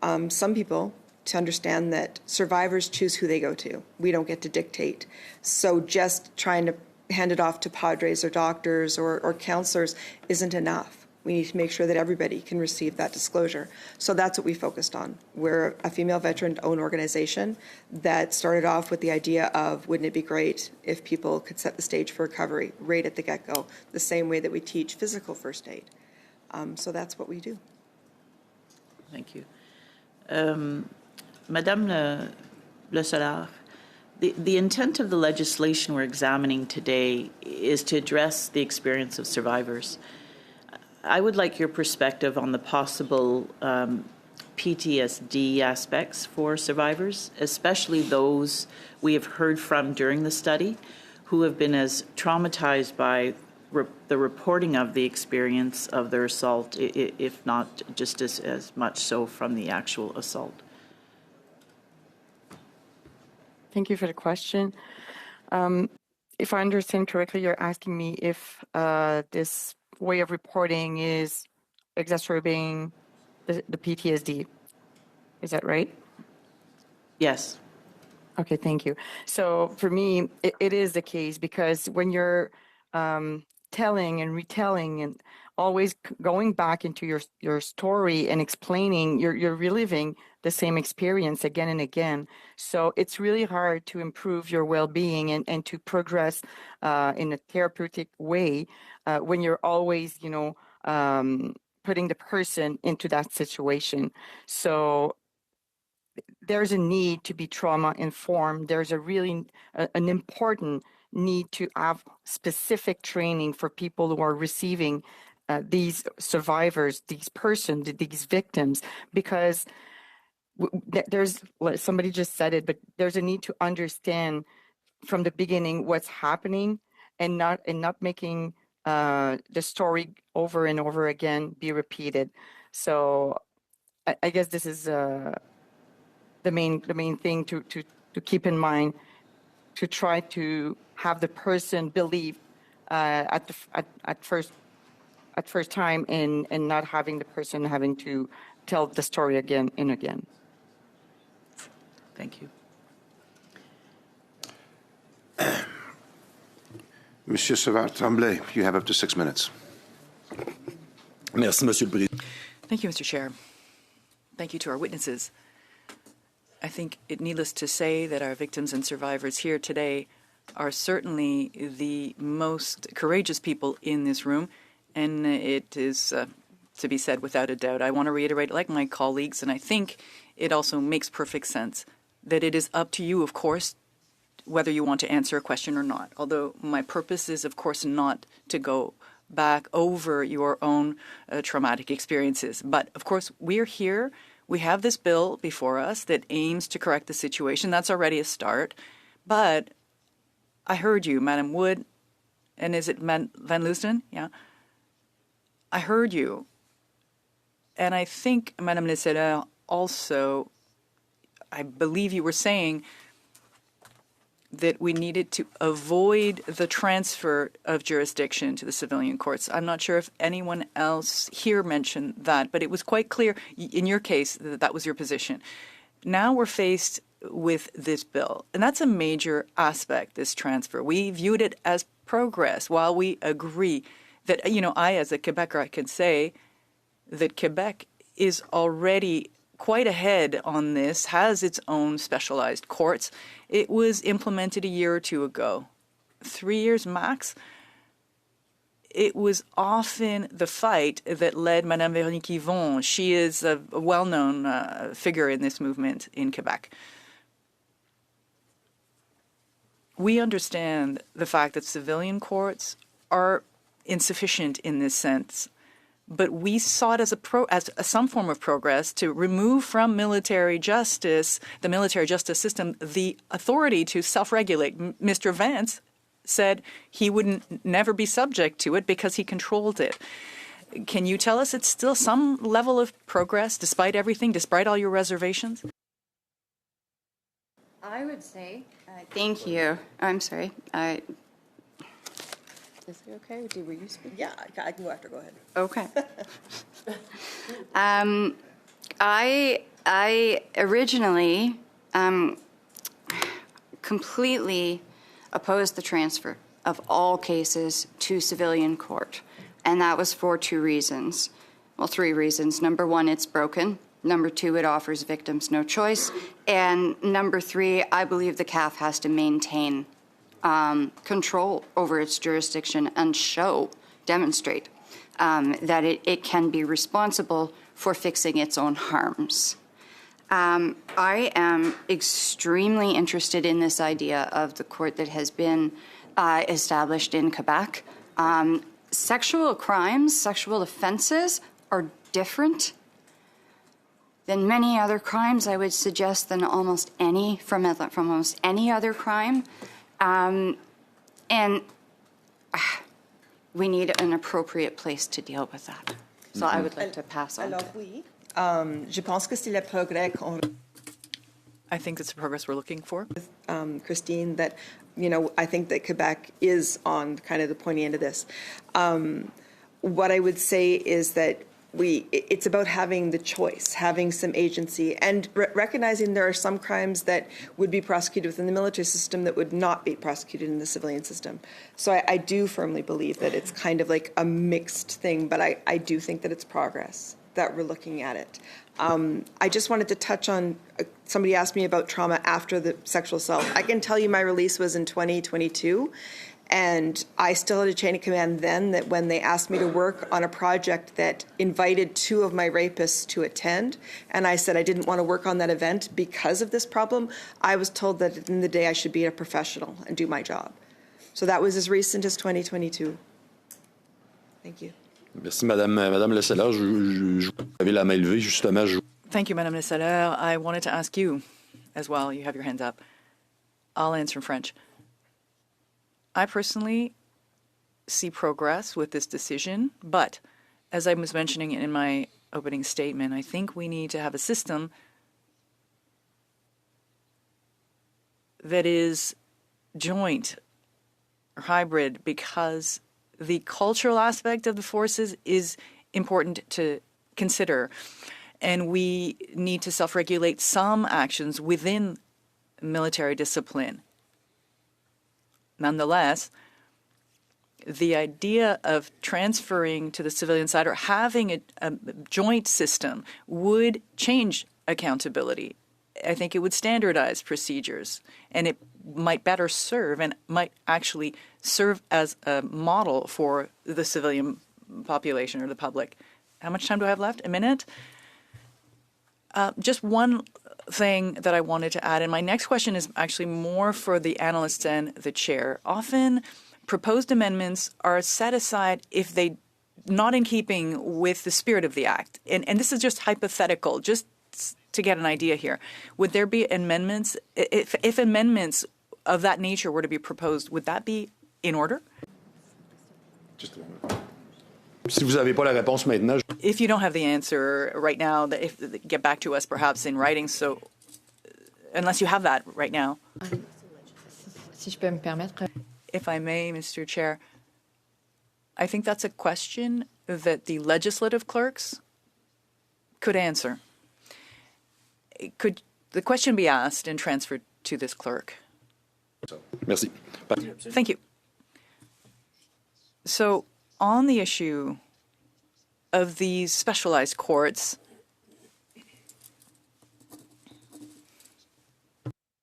some people to understand that survivors choose who they go to. We don't get to dictate. So just trying to hand it off to padres or doctors or counselors isn't enough. We need to make sure that everybody can receive that disclosure. So that's what we focused on. We're a female veteran-owned organization that started off with the idea of, wouldn't it be great if people could set the stage for recovery right at the get-go, the same way that we teach physical first aid. So that's what we do. Thank you. Madame Le Solar, the intent of the legislation we're examining today is to address the experience of survivors. I would like your perspective on the possible PTSD aspects for survivors, especially those we have heard from during the study who have been as traumatized by the reporting of the experience of their assault, if not just as much so from the actual assault. Thank you for the question. If I understand correctly, you're asking me if this way of reporting is exacerbating the PTSD. Is that right? Yes. Okay, thank you. So for me, it is the case because when you're telling and retelling and always going back into your story and explaining, you're reliving the same experience again and again. So it's really hard to improve your well-being and to progress in a therapeutic way when you're always, putting the person into that situation. So there's a need to be trauma informed. There's a really an important need to have specific training for people who are receiving these survivors, these persons, these victims, because there's, somebody just said it, but there's a need to understand from the beginning what's happening and not making the story over and over again be repeated. So I guess this is the main thing to keep in mind, to try to have the person believe at first at first time and not having the person having to tell the story again and again. Thank you. Monsieur Savard-Tremblay, you have up to 6 minutes. Merci, Monsieur le Président. Thank you, Mr. Chair. Thank you to our witnesses. I think it needless to say that our victims and survivors here today are certainly the most courageous people in this room, and it is to be said without a doubt. I want to reiterate, like my colleagues, and I think it also makes perfect sense, that it is up to you, of course, whether you want to answer a question or not. Although my purpose is, of course, not to go back over your own traumatic experiences. But, of course, we're here. We have this bill before us that aims to correct the situation. That's already a start. But I heard you, Madam Wood, and is it Van Leeuwen? Yeah. I heard you. And I think, Madame Le Selleur, also, I believe you were saying that we needed to avoid the transfer of jurisdiction to the civilian courts. I'm not sure if anyone else here mentioned that, but it was quite clear in your case that that was your position. Now we're faced with this bill, and that's a major aspect, this transfer. We viewed it as progress. While we agree that, I as a Quebecer, I can say that Quebec is already quite ahead on this, has its own specialized courts. It was implemented a year or two ago. 3 years max. It was often the fight that led Madame Véronique Yvon. She is a well-known figure in this movement in Quebec. We understand the fact that civilian courts are insufficient in this sense. But we saw it as some form of progress to remove from military justice, the military justice system, the authority to self-regulate. Mr. Vance said he would never be subject to it because he controlled it. Can you tell us it's still some level of progress despite everything, despite all your reservations? I would say, thank you. I'm sorry. Is it okay? Were you speaking? Yeah, I can go after. Go ahead. Okay. I originally completely opposed the transfer of all cases to civilian court, and that was for 2 reasons. Well, 3 reasons. Number 1, it's broken. Number 2, it offers victims no choice. And number 3, I believe the CAF has to maintain control over its jurisdiction and demonstrate that it can be responsible for fixing its own harms. I am extremely interested in this idea of the court that has been established in Quebec. Sexual crimes, sexual offenses are different than many other crimes, I would suggest, than almost any, from almost any other crime. And we need an appropriate place to deal with that. So I would like to pass on. Alors oui, je pense que c'est le progrès qu'on I think it's the progress we're looking for. Christine, that, I think that Quebec is on kind of the pointy end of this. What I would say is that it's about having the choice, having some agency, and recognizing there are some crimes that would be prosecuted within the military system that would not be prosecuted in the civilian system. So I do firmly believe that it's kind of like a mixed thing, but I do think that it's progress, that we're looking at it. I just wanted to touch on, somebody asked me about trauma after the sexual assault. I can tell you my release was in 2022. And I still had a chain of command then that when they asked me to work on a project that invited 2 of my rapists to attend, and I said I didn't want to work on that event because of this problem, I was told that at the end of the day I should be a professional and do my job. So that was as recent as 2022. Thank you. Merci, Madame Le Selleur. Vous avez la main levée, justement. Thank you, Madame Le Selleur. I wanted to ask you as well. You have your hands up. I'll answer in French. I personally see progress with this decision, but as I was mentioning in my opening statement, I think we need to have a system that is joint or hybrid, because the cultural aspect of the forces is important to consider. And we need to self-regulate some actions within military discipline. Nonetheless, the idea of transferring to the civilian side or having a joint system would change accountability. I think it would standardize procedures, and it might better serve and might actually serve as a model for the civilian population or the public. How much time do I have left? A minute? Just one thing that I wanted to add, and my next question is actually more for the analysts and the chair. Often proposed amendments are set aside if they not in keeping with the spirit of the act. And this is just hypothetical, just to get an idea here. Would there be amendments, if amendments of that nature were to be proposed, would that be in order? Just a moment. Si vous n'avez pas la réponse maintenant, If you don't have the answer right now, get back to us perhaps in writing. So unless you have that right now. Si je peux me permettre. If I may, Mr. Chair, I think that's a question that the legislative clerks could answer. Could the question be asked and transferred to this clerk? merci. Thank you. So, on the issue of these specialized courts,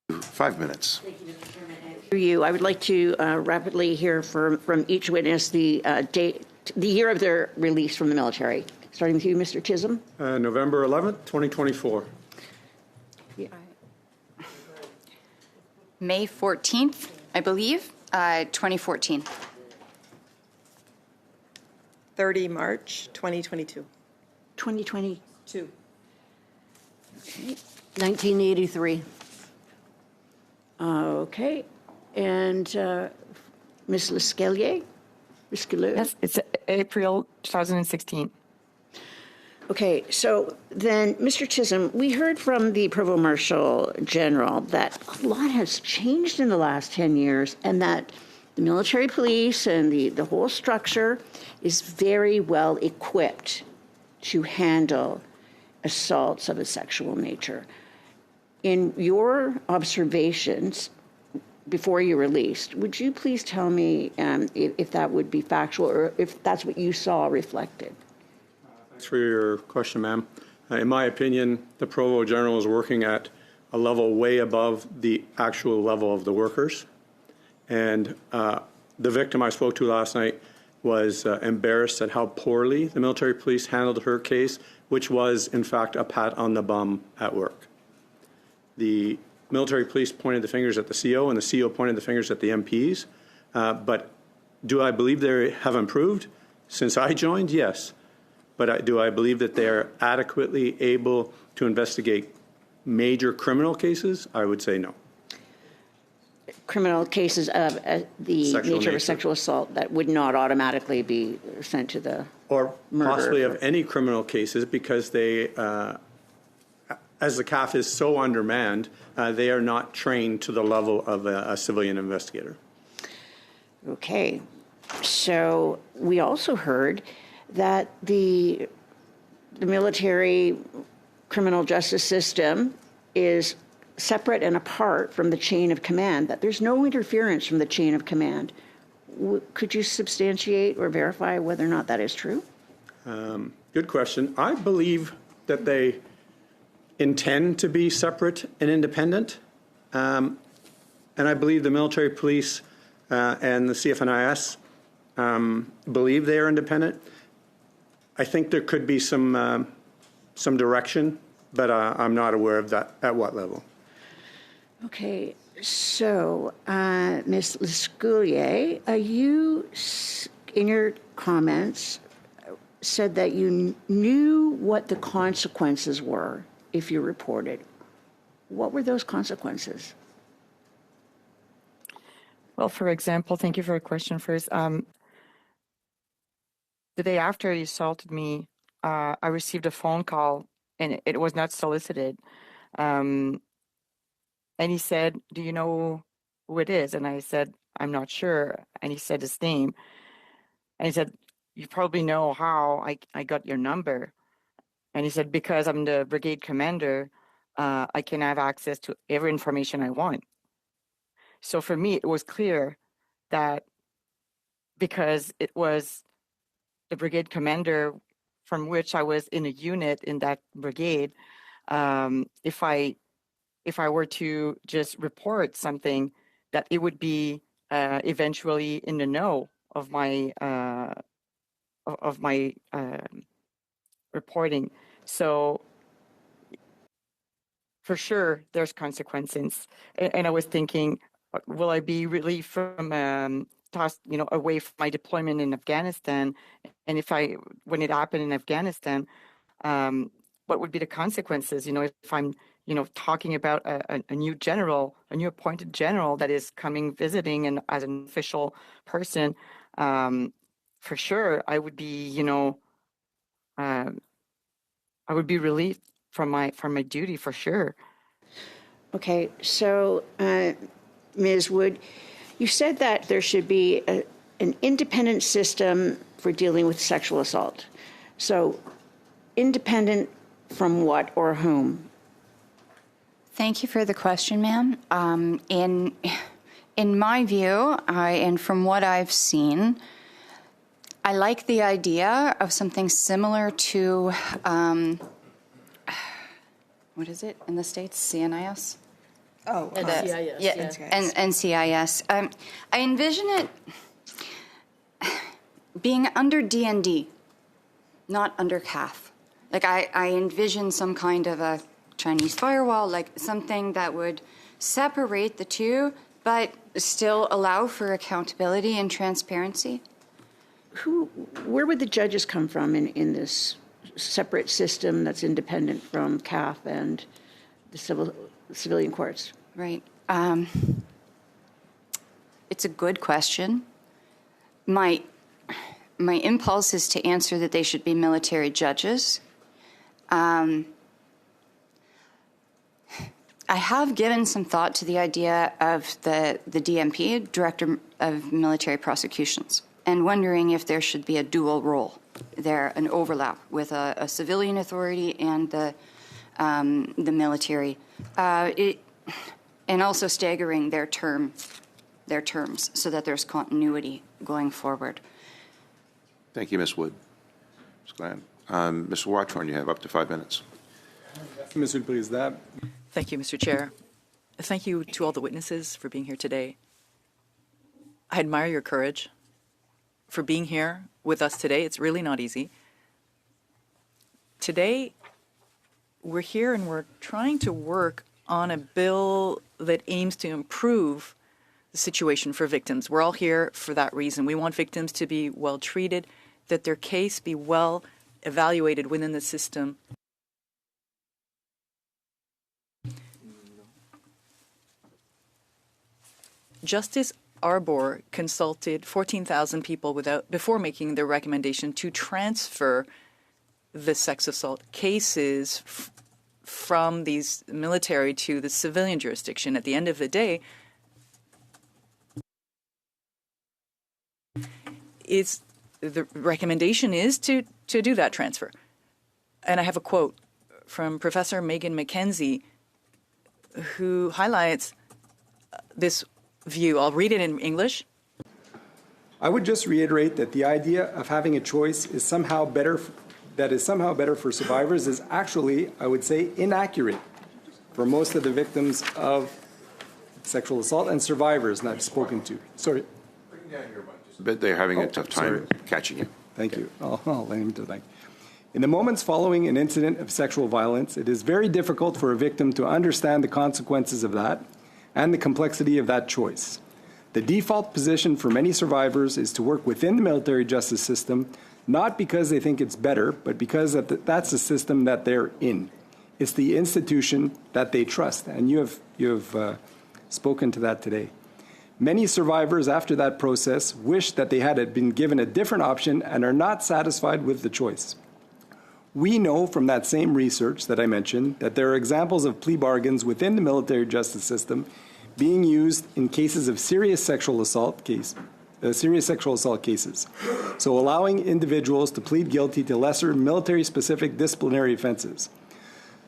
5 minutes. Through you, I would like to rapidly hear from each witness the date, the year of their release from the military. Starting with you, Mr. Chisholm. November 11th, 2024. May 14th, I believe, 2014. 30 March 2022. 2022. 1983. Okay. And Ms. Lescalier? Yes, it's April 2016. Okay, so then, Mr. Chisholm, we heard from the Provost Marshal General that a lot has changed in the last 10 years and that the military police and the whole structure is very well equipped to handle assaults of a sexual nature. In your observations before you released, would you please tell me if that would be factual or if that's what you saw reflected? Thanks for your question, ma'am. In my opinion, the Provost General is working at a level way above the actual level of the workers. And the victim I spoke to last night was embarrassed at how poorly the military police handled her case, which was, in fact, a pat on the bum at work. The military police pointed the fingers at the CO, and the CO pointed the fingers at the MPs. But do I believe they have improved? Since I joined, yes. But do I believe that they are adequately able to investigate major criminal cases? I would say no. Criminal cases of the nature of a sexual assault that would not automatically be sent to the or murder. Possibly of any criminal cases because they, as the CAF is so undermanned, they are not trained to the level of a civilian investigator. Okay. So we also heard that the military criminal justice system is separate and apart from the chain of command, that there's no interference from the chain of command. Could you substantiate or verify whether or not that is true? Good question. I believe that they intend to be separate and independent. And I believe the military police and the CFNIS believe they are independent. I think there could be some direction, but I'm not aware of that at what level. Okay, so Ms. Lescalier, you, in your comments, said that you knew what the consequences were if you reported. What were those consequences? Well, for example, thank you for your question first. The day after he assaulted me, I received a phone call, and it was not solicited. And he said, "Do you know who it is?" And I said, "I'm not sure." And he said his name. And he said, you probably know how I got your number. And he said, because I'm the brigade commander, I can have access to every information I want. So for me, it was clear that because it was the brigade commander from which I was in a unit in that brigade, if I were to just report something, that it would be eventually in the know of my reporting. So for sure, there's consequences. And I was thinking, will I be relieved from tossed, away from my deployment in Afghanistan? And when it happened in Afghanistan, what would be the consequences? If I'm, talking about a new general, a new appointed general that is coming visiting and as an official person, for sure, I would be, I would be relieved from my duty for sure. Okay, so Ms. Wood, you said that there should be an independent system for dealing with sexual assault. So independent from what or whom? Thank you for the question, ma'am. In my view, and from what I've seen, I like the idea of something similar to, what is it in the States? CNIS? Oh, NCIS, yeah, yeah. NCIS. I envision it being under DND, not under CAF. Like I envision some kind of a Chinese firewall, like something that would separate the two, but still allow for accountability and transparency. Where would the judges come from in this separate system that's independent from CAF and the civilian courts? Right. It's a good question. My impulse is to answer that they should be military judges. I have given some thought to the idea of the DMP, Director of Military Prosecutions, and wondering if there should be a dual role there, an overlap with a civilian authority and the military, and also staggering their terms so that there's continuity going forward. Thank you, Ms. Wood. Ms. Glenn. Ms. Watchorn, you have up to 5 minutes. Monsieur le Président. Thank you, Mr. Chair. Thank you to all the witnesses for being here today. I admire your courage for being here with us today. It's really not easy. Today, we're here and we're trying to work on a bill that aims to improve the situation for victims. We're all here for that reason. We want victims to be well treated, that their case be well evaluated within the system. Justice Arbor consulted 14,000 people before making their recommendation to transfer the sex assault cases from these military to the civilian jurisdiction. At the end of the day, the recommendation is to do that transfer. And I have a quote from Professor Megan McKenzie, who highlights this view. I'll read it in English. I would just reiterate that the idea of having a choice is somehow better for survivors is actually, I would say, inaccurate for most of the victims of sexual assault and survivors that I've spoken to. Sorry. But they're having a tough time catching you. Thank you. I'll let him do that. In the moments following an incident of sexual violence, it is very difficult for a victim to understand the consequences of that and the complexity of that choice. The default position for many survivors is to work within the military justice system, not because they think it's better, but because that's the system that they're in. It's the institution that they trust, and you have spoken to that today. Many survivors after that process wish that they had been given a different option and are not satisfied with the choice. We know from that same research that I mentioned that there are examples of plea bargains within the military justice system being used in cases of serious sexual assault serious sexual assault cases. So allowing individuals to plead guilty to lesser military-specific disciplinary offenses.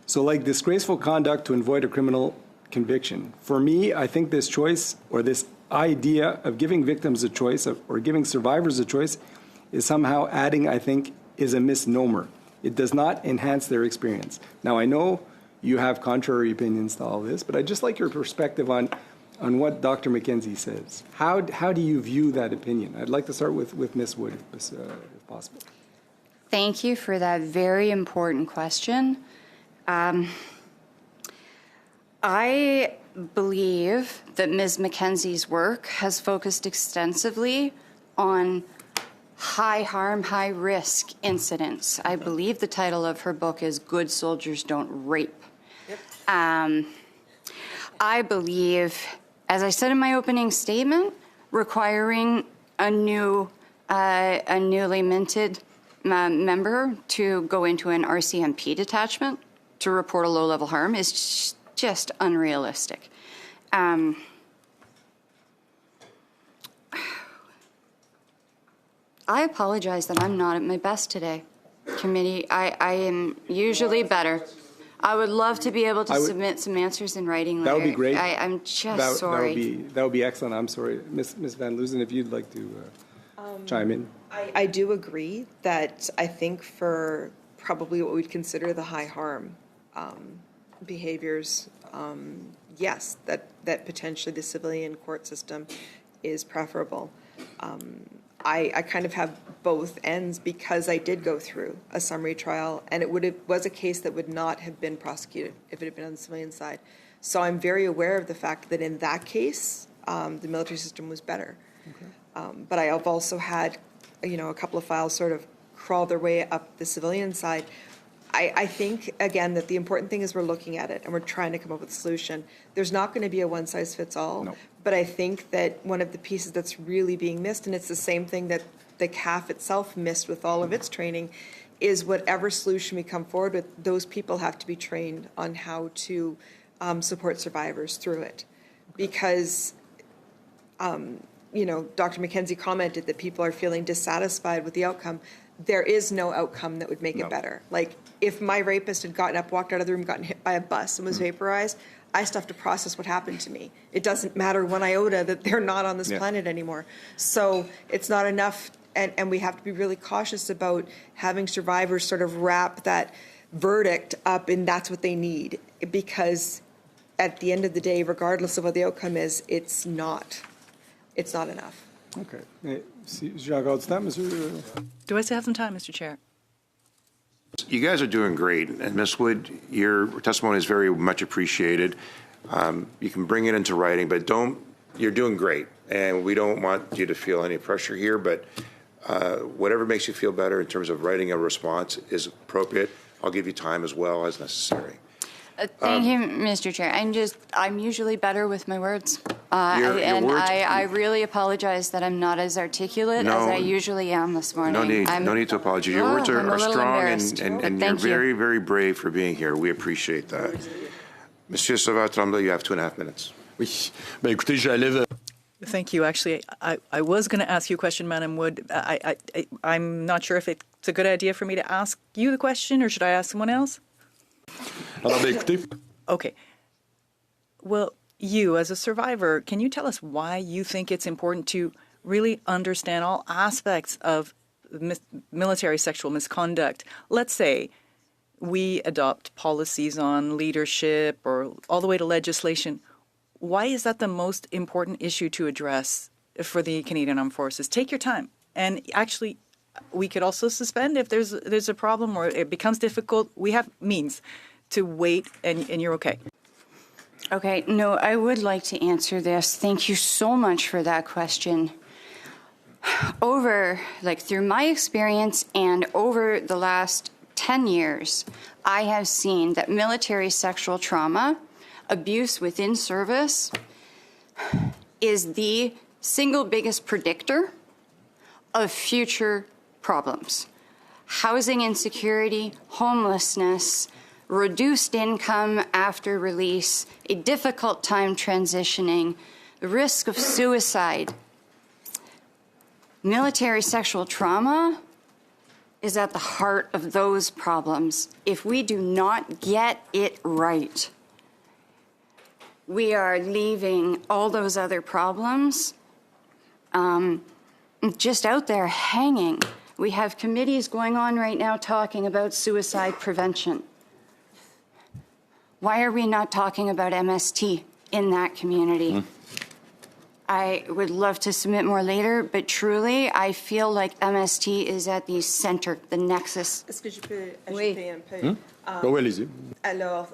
So like disgraceful conduct to avoid a criminal conviction. For me, I think this choice or this idea of giving victims a choice or giving survivors a choice is somehow adding, I think, is a misnomer. It does not enhance their experience. Now, I know you have contrary opinions to all this, but I'd just like your perspective on what Dr. McKenzie says. How do you view that opinion? I'd like to start with Ms. Wood, if possible. Thank you for that very important question. I believe that Ms. McKenzie's work has focused extensively on high harm, high risk incidents. I believe the title of her book is Good Soldiers Don't Rape. Yep. I believe, as I said in my opening statement, requiring a newly minted member to go into an RCMP detachment to report a low-level harm is just unrealistic. I apologize that I'm not at my best today, committee. I am usually better. I would love to be able to submit some answers in writing later. That would be great. I'm just sorry. That would be excellent. I'm sorry. Ms. Van Loosen, if you'd like to chime in. I do agree that I think for probably what we'd consider the high harm behaviors, yes, that potentially the civilian court system is preferable. I kind of have both ends because I did go through a summary trial, and it was a case that would not have been prosecuted if it had been on the civilian side. So I'm very aware of the fact that in that case, the military system was better. Okay. But I have also had, a couple of files sort of crawl their way up the civilian side. I think, again, that the important thing is we're looking at it and we're trying to come up with a solution. There's not going to be a one-size-fits-all, no. But I think that one of the pieces that's really being missed, and it's the same thing that the CAF itself missed with all of its training, is whatever solution we come forward with, those people have to be trained on how to support survivors through it. Because, Dr. McKenzie commented that people are feeling dissatisfied with the outcome. There is no outcome that would make it better. Like, if my rapist had gotten up, walked out of the room, gotten hit by a bus and was vaporized, I still have to process what happened to me. It doesn't matter one iota that they're not on this planet anymore. So it's not enough, and we have to be really cautious about having survivors sort of wrap that verdict up in that's what they need, because at the end of the day, regardless of what the outcome is, it's not enough. Okay. Do I still have some time, Mr. Chair? You guys are doing great. And Ms. Wood, your testimony is very much appreciated. You can bring it into writing, but you're doing great. And we don't want you to feel any pressure here, but whatever makes you feel better in terms of writing a response is appropriate. I'll give you time as well as necessary. Thank you, Mr. Chair. I'm usually better with my words. I really apologize that I'm not as articulate as I usually am this morning. No need to apologize. Your words are strong, and you're you. very, very brave for being here. We appreciate that. Monsieur Sauveur-Tremblay, you have 2.5 minutes. Oui. Ben, écoutez, j'allais... Thank you. Actually, I was going to ask you a question, Madam Wood. I'm not sure if it's a good idea for me to ask you the question, or should I ask someone else? Alors, ben, écoutez. Okay. Well, you, as a survivor, can you tell us why you think it's important to really understand all aspects of military sexual misconduct? Let's say we adopt policies on leadership or all the way to legislation. Why is that the most important issue to address for the Canadian Armed Forces? Take your time. And actually, we could also suspend if there's a problem or it becomes difficult. We have means to wait, and you're okay. Okay, no, I would like to answer this. Thank you so much for that question. Through my experience and over the last 10 years, I have seen that military sexual trauma, abuse within service, is the single biggest predictor of future problems. Housing insecurity, homelessness, reduced income after release, a difficult time transitioning, the risk of suicide. Military sexual trauma is at the heart of those problems. If we do not get it right, we are leaving all those other problems just out there hanging. We have committees going on right now talking about suicide prevention. Why are we not talking about MST in that community? I would love to submit more later, but truly, I feel like MST is at the center, the nexus. Est-ce que je peux Oui. ajouter un peu? Oui, allez-y. Alors,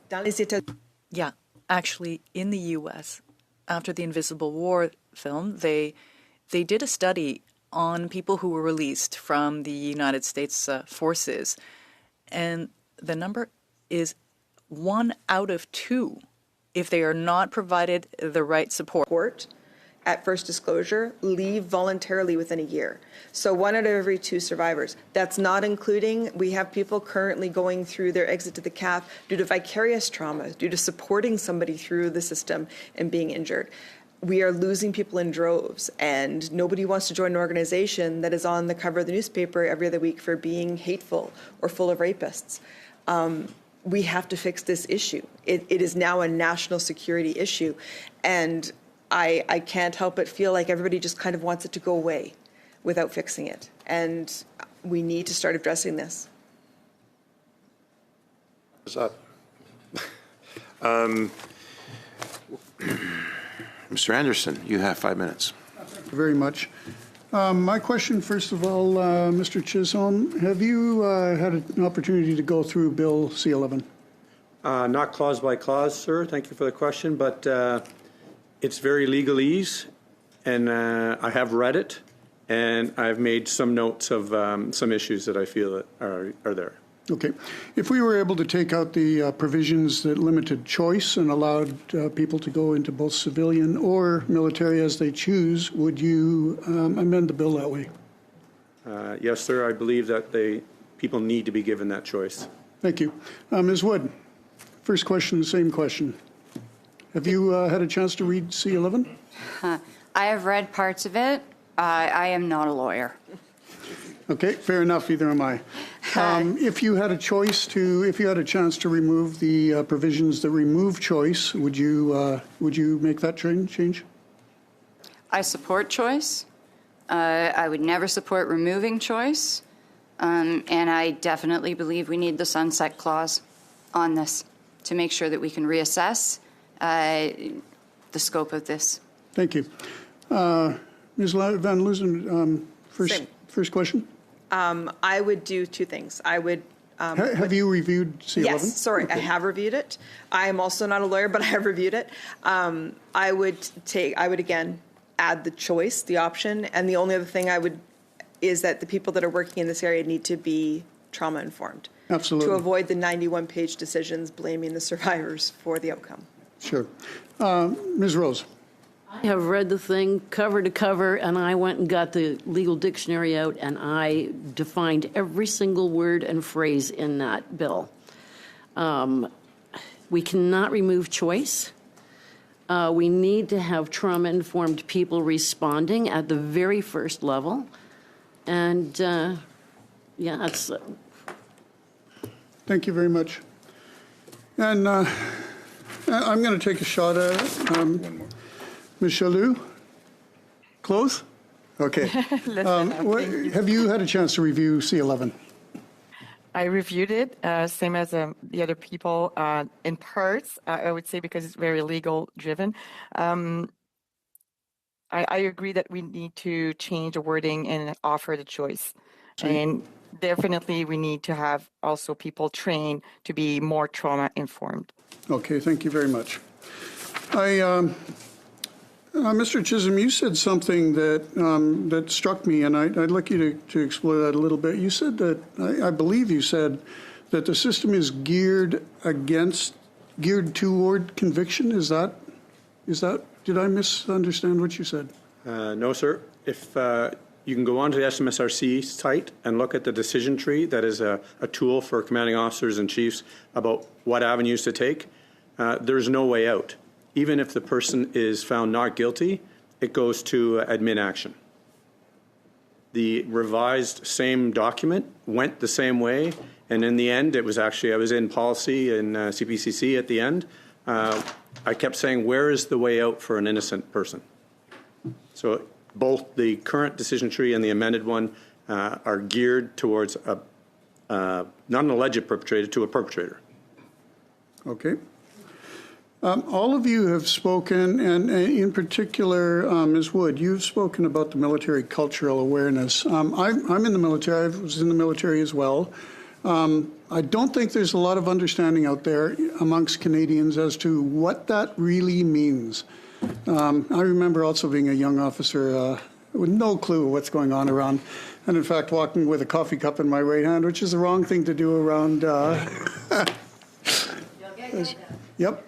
dans les États Yeah, actually, in the U.S., after the Invisible War film, they did a study on people who were released from the United States forces, and the number is 1 out of 2 if they are not provided the right support. At first disclosure, leave voluntarily within a year. So 1 out of every 2 survivors. That's not including, we have people currently going through their exit to the CAF due to vicarious trauma, due to supporting somebody through the system and being injured. We are losing people in droves, and nobody wants to join an organization that is on the cover of the newspaper every other week for being hateful or full of rapists. We have to fix this issue. It is now a national security issue, and I can't help but feel like everybody just kind of wants it to go away without fixing it, and we need to start addressing this. What's up? Mr. Anderson, you have 5 minutes. Thank you very much. My question, first of all, Mr. Chisholm, have you had an opportunity to go through Bill C-11? Not clause by clause, sir. Thank you for the question, but it's very legalese, and I have read it, and I've made some notes of some issues that I feel that are there. Okay. If we were able to take out the provisions that limited choice and allowed people to go into both civilian or military as they choose, would you amend the bill that way? Yes, sir. I believe that people need to be given that choice. Thank you. Ms. Wood, first question, same question. Have you had a chance to read C-11? I have read parts of it. I am not a lawyer. Okay, fair enough. Either am I. If you had a chance to remove the provisions that remove choice, would you make that change? I support choice. I would never support removing choice, and I definitely believe we need the sunset clause on this to make sure that we can reassess the scope of this. Thank you, Ms. Van Loosen. First question. I would do 2 things. I would. Have you reviewed C-11? Yes, sorry, okay. I have reviewed it. I am also not a lawyer, but I have reviewed it. I would again add the choice, the option, and the only other thing is that the people that are working in this area need to be trauma informed. Absolutely. To avoid the 91-page decisions blaming the survivors for the outcome. Sure. Ms. Rose. I have read the thing cover to cover, and I went and got the legal dictionary out, and I defined every single word and phrase in that bill. We cannot remove choice. We need to have trauma-informed people responding at the very first level. And, yeah, it's... Thank you very much. And I'm going to take a shot at it. Ms. Chalou? Close? Okay. Have you had a chance to review C-11? I reviewed it, same as the other people, in parts, I would say, because it's very legal-driven. I agree that we need to change the wording and offer the choice. And definitely we need to have also people trained to be more trauma-informed. Okay, thank you very much. Mr. Chisholm, you said something that struck me, and I'd like you to explore that a little bit. You said that, I believe you said that the system is geared toward conviction. Is that, did I misunderstand what you said? No, sir. If you can go onto the SMSRC site and look at the decision tree, that is a tool for commanding officers and chiefs about what avenues to take, there's no way out. Even if the person is found not guilty, it goes to admin action. The revised same document went the same way, and in the end, it was actually, I was in policy in CPCC at the end. I kept saying, where is the way out for an innocent person? So both the current decision tree and the amended one are geared towards not an alleged perpetrator, to a perpetrator. Okay. All of you have spoken, and in particular, Ms. Wood, you've spoken about the military cultural awareness. I'm in the military. I was in the military as well. I don't think there's a lot of understanding out there amongst Canadians as to what that really means. I remember also being a young officer with no clue what's going on around, and in fact walking with a coffee cup in my right hand, which is the wrong thing to do around. Yep.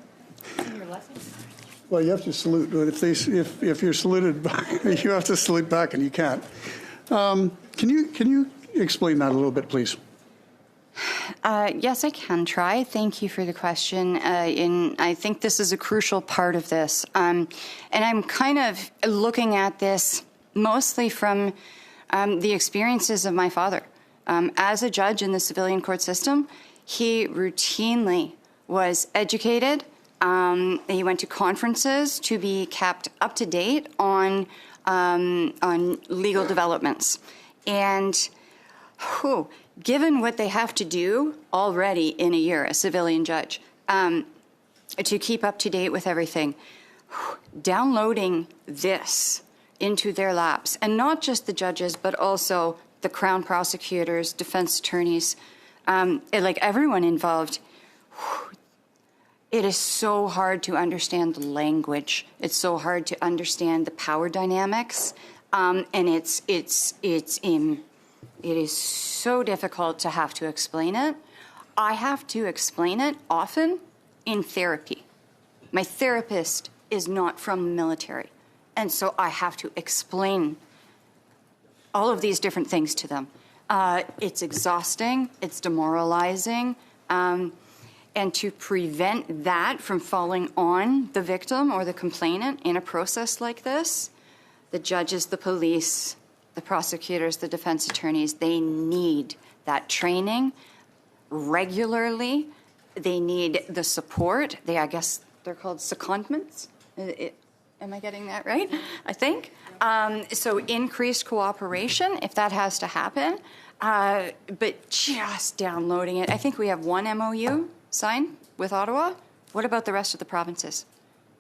Well, you have to salute, but if you're saluted, you have to salute back, and you can't. Can you explain that a little bit, please? Yes, I can try. Thank you for the question. I think this is a crucial part of this. And I'm kind of looking at this mostly from the experiences of my father. As a judge in the civilian court system, he routinely was educated. He went to conferences to be kept up to date on legal developments. And given what they have to do already in a year, a civilian judge, to keep up to date with everything, downloading this into their laps, and not just the judges, but also the Crown prosecutors, defense attorneys, like everyone involved, it is so hard to understand the language. It's so hard to understand the power dynamics, and it is so difficult to have to explain it. I have to explain it often in therapy. My therapist is not from the military, and so I have to explain all of these different things to them. It's exhausting. It's demoralizing. And to prevent that from falling on the victim or the complainant in a process like this, the judges, the police, the prosecutors, the defense attorneys, they need that training regularly. They need the support. I guess they're called secondments. Am I getting that right? I think. So increased cooperation, if that has to happen. But just downloading it. I think we have one MOU signed with Ottawa. What about the rest of the provinces?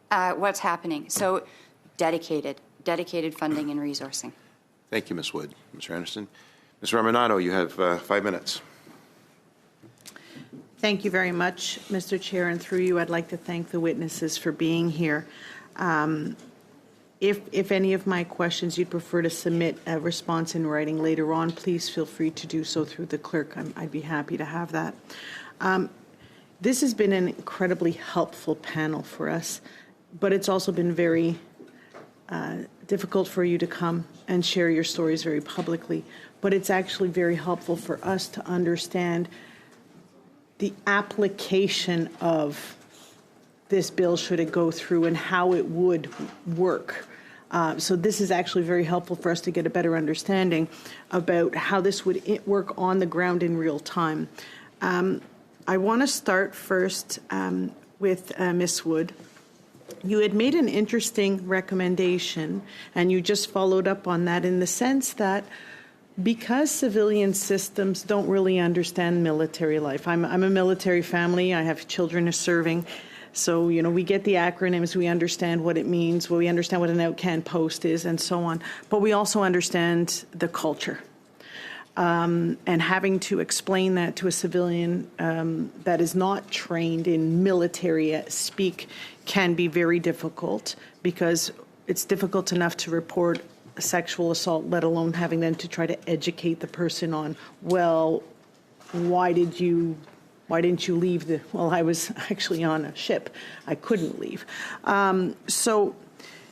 What's happening? So dedicated funding and resourcing. Thank you, Ms. Wood. Mr. Anderson. Ms. Raminato, you have 5 minutes. Thank you very much, Mr. Chair, and through you, I'd like to thank the witnesses for being here. If any of my questions you'd prefer to submit a response in writing later on, please feel free to do so through the clerk. I'd be happy to have that. This has been an incredibly helpful panel for us, but it's also been very difficult for you to come and share your stories very publicly. But it's actually very helpful for us to understand the application of this bill should it go through and how it would work. So this is actually very helpful for us to get a better understanding about how this would work on the ground in real time. I want to start first with Ms. Wood. You had made an interesting recommendation, and you just followed up on that in the sense that because civilian systems don't really understand military life. I'm a military family. I have children who are serving. So, we get the acronyms. We understand what it means. We understand what an outcan post is and so on. But we also understand the culture. And having to explain that to a civilian that is not trained in military speak can be very difficult because it's difficult enough to report a sexual assault, let alone having then to try to educate the person on, well, why didn't you leave well, I was actually on a ship. I couldn't leave. So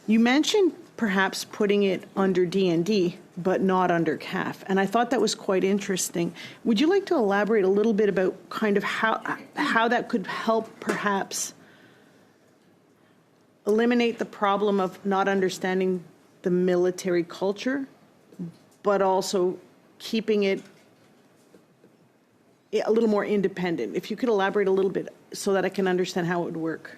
you mentioned perhaps putting it under D&D, but not under CAF. And I thought that was quite interesting. Would you like to elaborate a little bit about kind of how that could help perhaps eliminate the problem of not understanding the military culture, but also keeping it a little more independent. If you could elaborate a little bit so that I can understand how it would work.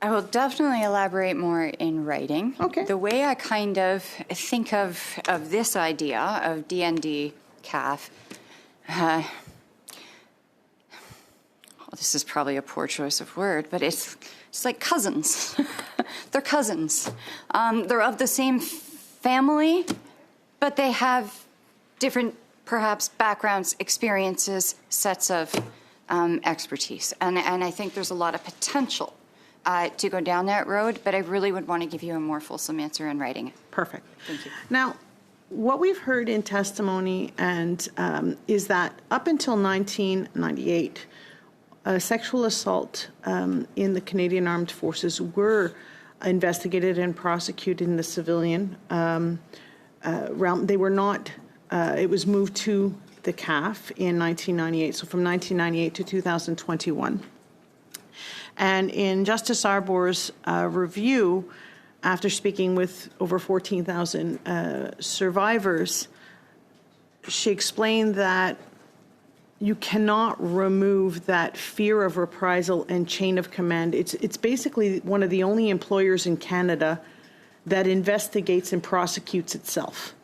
I will definitely elaborate more in writing. Okay. The way I kind of think of this idea of DND CAF, this is probably a poor choice of word, but it's like cousins. They're cousins. They're of the same family, but they have different, perhaps, backgrounds, experiences, sets of expertise. And I think there's a lot of potential to go down that road, but I really would want to give you a more fulsome answer in writing. Perfect. Thank you. Now, what we've heard in testimony and is that up until 1998, sexual assault in the Canadian Armed Forces were investigated and prosecuted in the civilian realm. They were not, it was moved to the CAF in 1998, so from 1998 to 2021. And in Justice Arbour's review, after speaking with over 14,000 survivors, she explained that you cannot remove that fear of reprisal and chain of command. It's basically one of the only employers in Canada that investigates and prosecutes itself.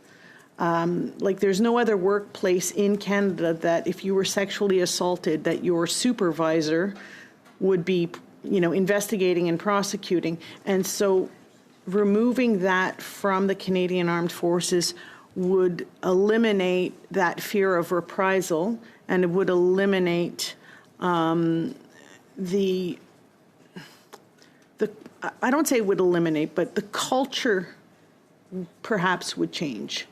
Like there's no other workplace in Canada that if you were sexually assaulted, that your supervisor would be, investigating and prosecuting. And so removing that from the Canadian Armed Forces would eliminate that fear of reprisal, and it would eliminate the I don't say it would eliminate, but the culture perhaps would change,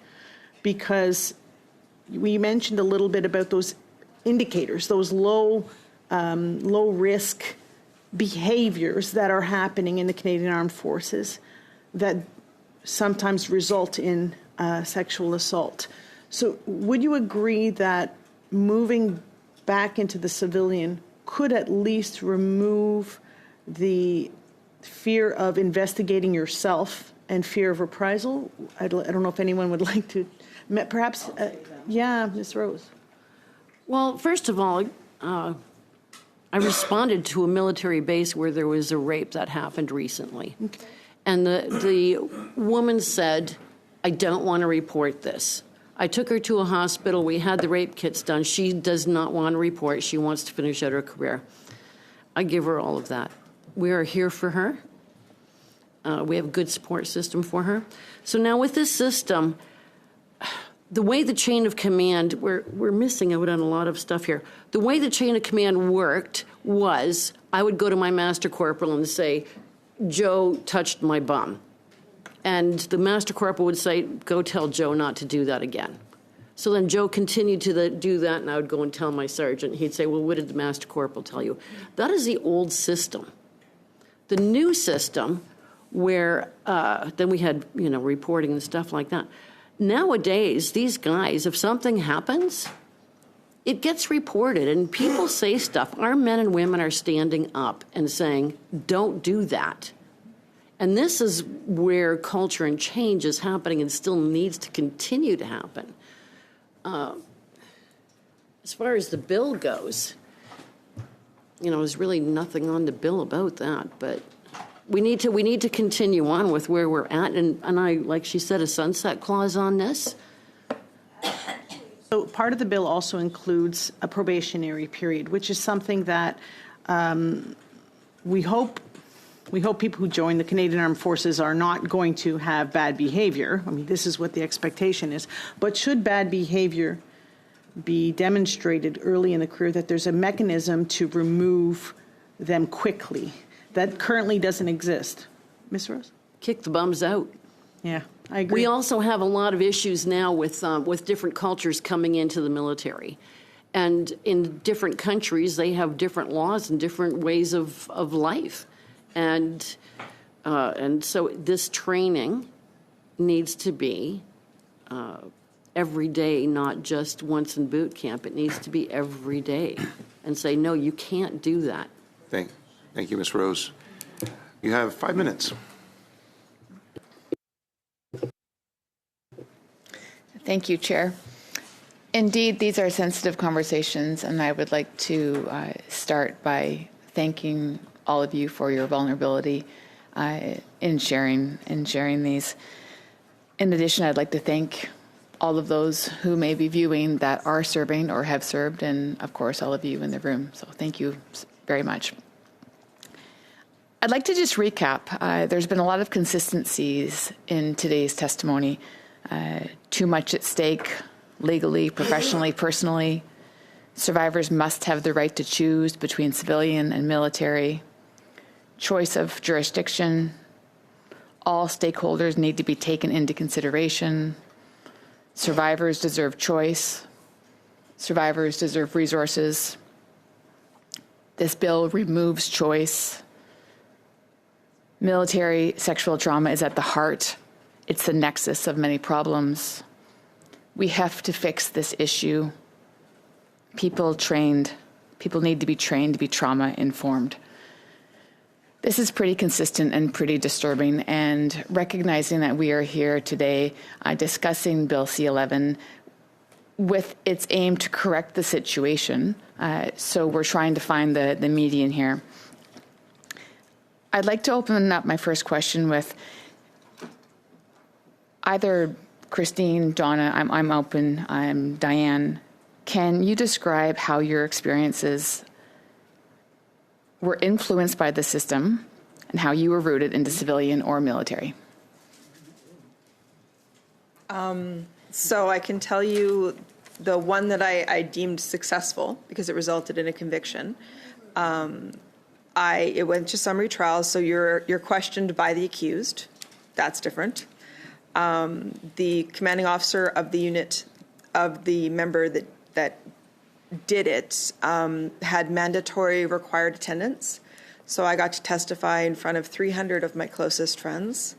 because we mentioned a little bit about those indicators, those low risk behaviors that are happening in the Canadian Armed Forces that sometimes result in sexual assault. So would you agree that moving back into the civilian could at least remove the fear of investigating yourself and fear of reprisal? I don't know if anyone would like to, perhaps, Ms. Rose. Well, first of all, I responded to a military base where there was a rape that happened recently. Okay. And the woman said, I don't want to report this. I took her to a hospital. We had the rape kits done. She does not want to report. She wants to finish out her career. I give her all of that. We are here for her. We have a good support system for her. So now with this system, the way the chain of command, we're missing out on a lot of stuff here. The way the chain of command worked was I would go to my master corporal and say, Joe touched my bum. And the master corporal would say, go tell Joe not to do that again. So then Joe continued to do that, and I would go and tell my sergeant. He'd say, well, what did the master corporal tell you? That is the old system. The new system, where then we had, reporting and stuff like that. Nowadays, these guys, if something happens, it gets reported, and people say stuff. Our men and women are standing up and saying, don't do that. And this is where culture and change is happening and still needs to continue to happen. As far as the bill goes, there's really nothing on the bill about that, but we need to continue on with where we're at, and I, like she said, a sunset clause on this. So part of the bill also includes a probationary period, which is something that we hope people who join the Canadian Armed Forces are not going to have bad behavior. I mean, this is what the expectation is. But should bad behavior be demonstrated early in the career, that there's a mechanism to remove them quickly that currently doesn't exist. Ms. Rose? Kick the bums out. Yeah, I agree. We also have a lot of issues now with different cultures coming into the military. And in different countries, they have different laws and different ways of life. And so this training needs to be every day, not just once in boot camp. It needs to be every day, and say, no, you can't do that. Thank you, Ms. Rose. You have 5 minutes. Thank you, Chair. Indeed, these are sensitive conversations, and I would like to start by thanking all of you for your vulnerability in sharing these. In addition, I'd like to thank all of those who may be viewing that are serving or have served, and of course, all of you in the room. So thank you very much. I'd like to just recap. There's been a lot of consistencies in today's testimony. Too much at stake, legally, professionally, personally. Survivors must have the right to choose between civilian and military. Choice of jurisdiction. All stakeholders need to be taken into consideration. Survivors deserve choice. Survivors deserve resources. This bill removes choice. Military sexual trauma is at the heart. It's the nexus of many problems. We have to fix this issue. People need to be trained to be trauma informed. This is pretty consistent and pretty disturbing, and recognizing that we are here today discussing Bill C-11 with its aim to correct the situation. So we're trying to find the median here. I'd like to open up my first question with either Christine, Donna, I'm open, I'm Diane. Can you describe how your experiences were influenced by the system and how you were rooted into civilian or military? So I can tell you the one that I deemed successful because it resulted in a conviction. It went to summary trial, so you're questioned by the accused. That's different. The commanding officer of the unit of the member that did it had mandatory required attendance. So I got to testify in front of 300 of my closest friends.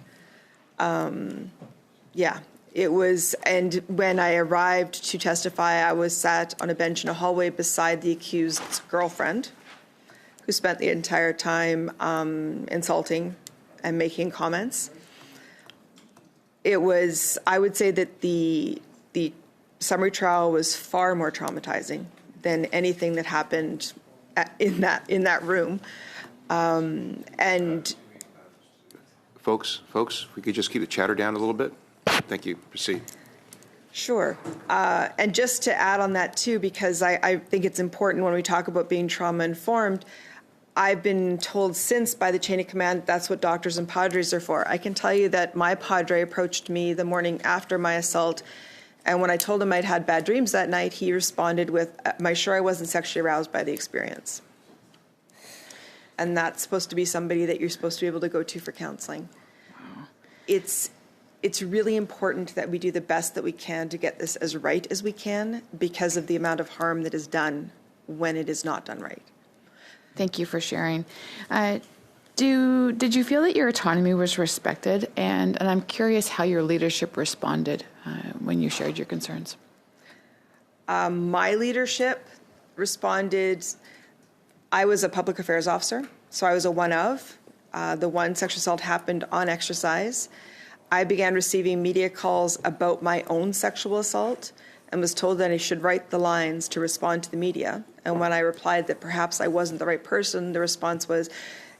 Yeah, it was, and when I arrived to testify, I was sat on a bench in a hallway beside the accused's girlfriend, who spent the entire time insulting and making comments. It was, I would say that the summary trial was far more traumatizing than anything that happened in that room. And Folks, if we could just keep the chatter down a little bit. Thank you. Proceed. Sure. And just to add on that too, because I think it's important when we talk about being trauma-informed, I've been told since by the chain of command that's what doctors and padres are for. I can tell you that my padre approached me the morning after my assault, and when I told him I'd had bad dreams that night, he responded with, "Am I sure I wasn't sexually aroused by the experience?" And that's supposed to be somebody that you're supposed to be able to go to for counseling. It's really important that we do the best that we can to get this as right as we can because of the amount of harm that is done when it is not done right. Thank you for sharing. Did you feel that your autonomy was respected? And I'm curious how your leadership responded when you shared your concerns. My leadership responded, I was a public affairs officer, so I was a one of. The one sexual assault happened on exercise. I began receiving media calls about my own sexual assault and was told that I should write the lines to respond to the media. And when I replied that perhaps I wasn't the right person, the response was,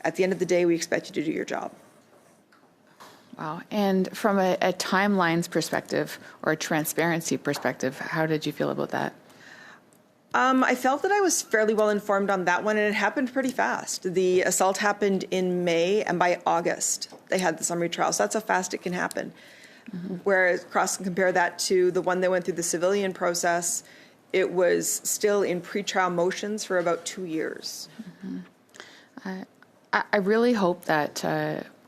at the end of the day, we expect you to do your job. Wow. And from a timelines perspective or a transparency perspective, how did you feel about that? I felt that I was fairly well informed on that one, and it happened pretty fast. The assault happened in May, and by August, they had the summary trial. So that's how fast it can happen. Mm-hmm. Whereas cross and compare that to the one that went through the civilian process, it was still in pretrial motions for about 2 years. Mm-hmm. I really hope that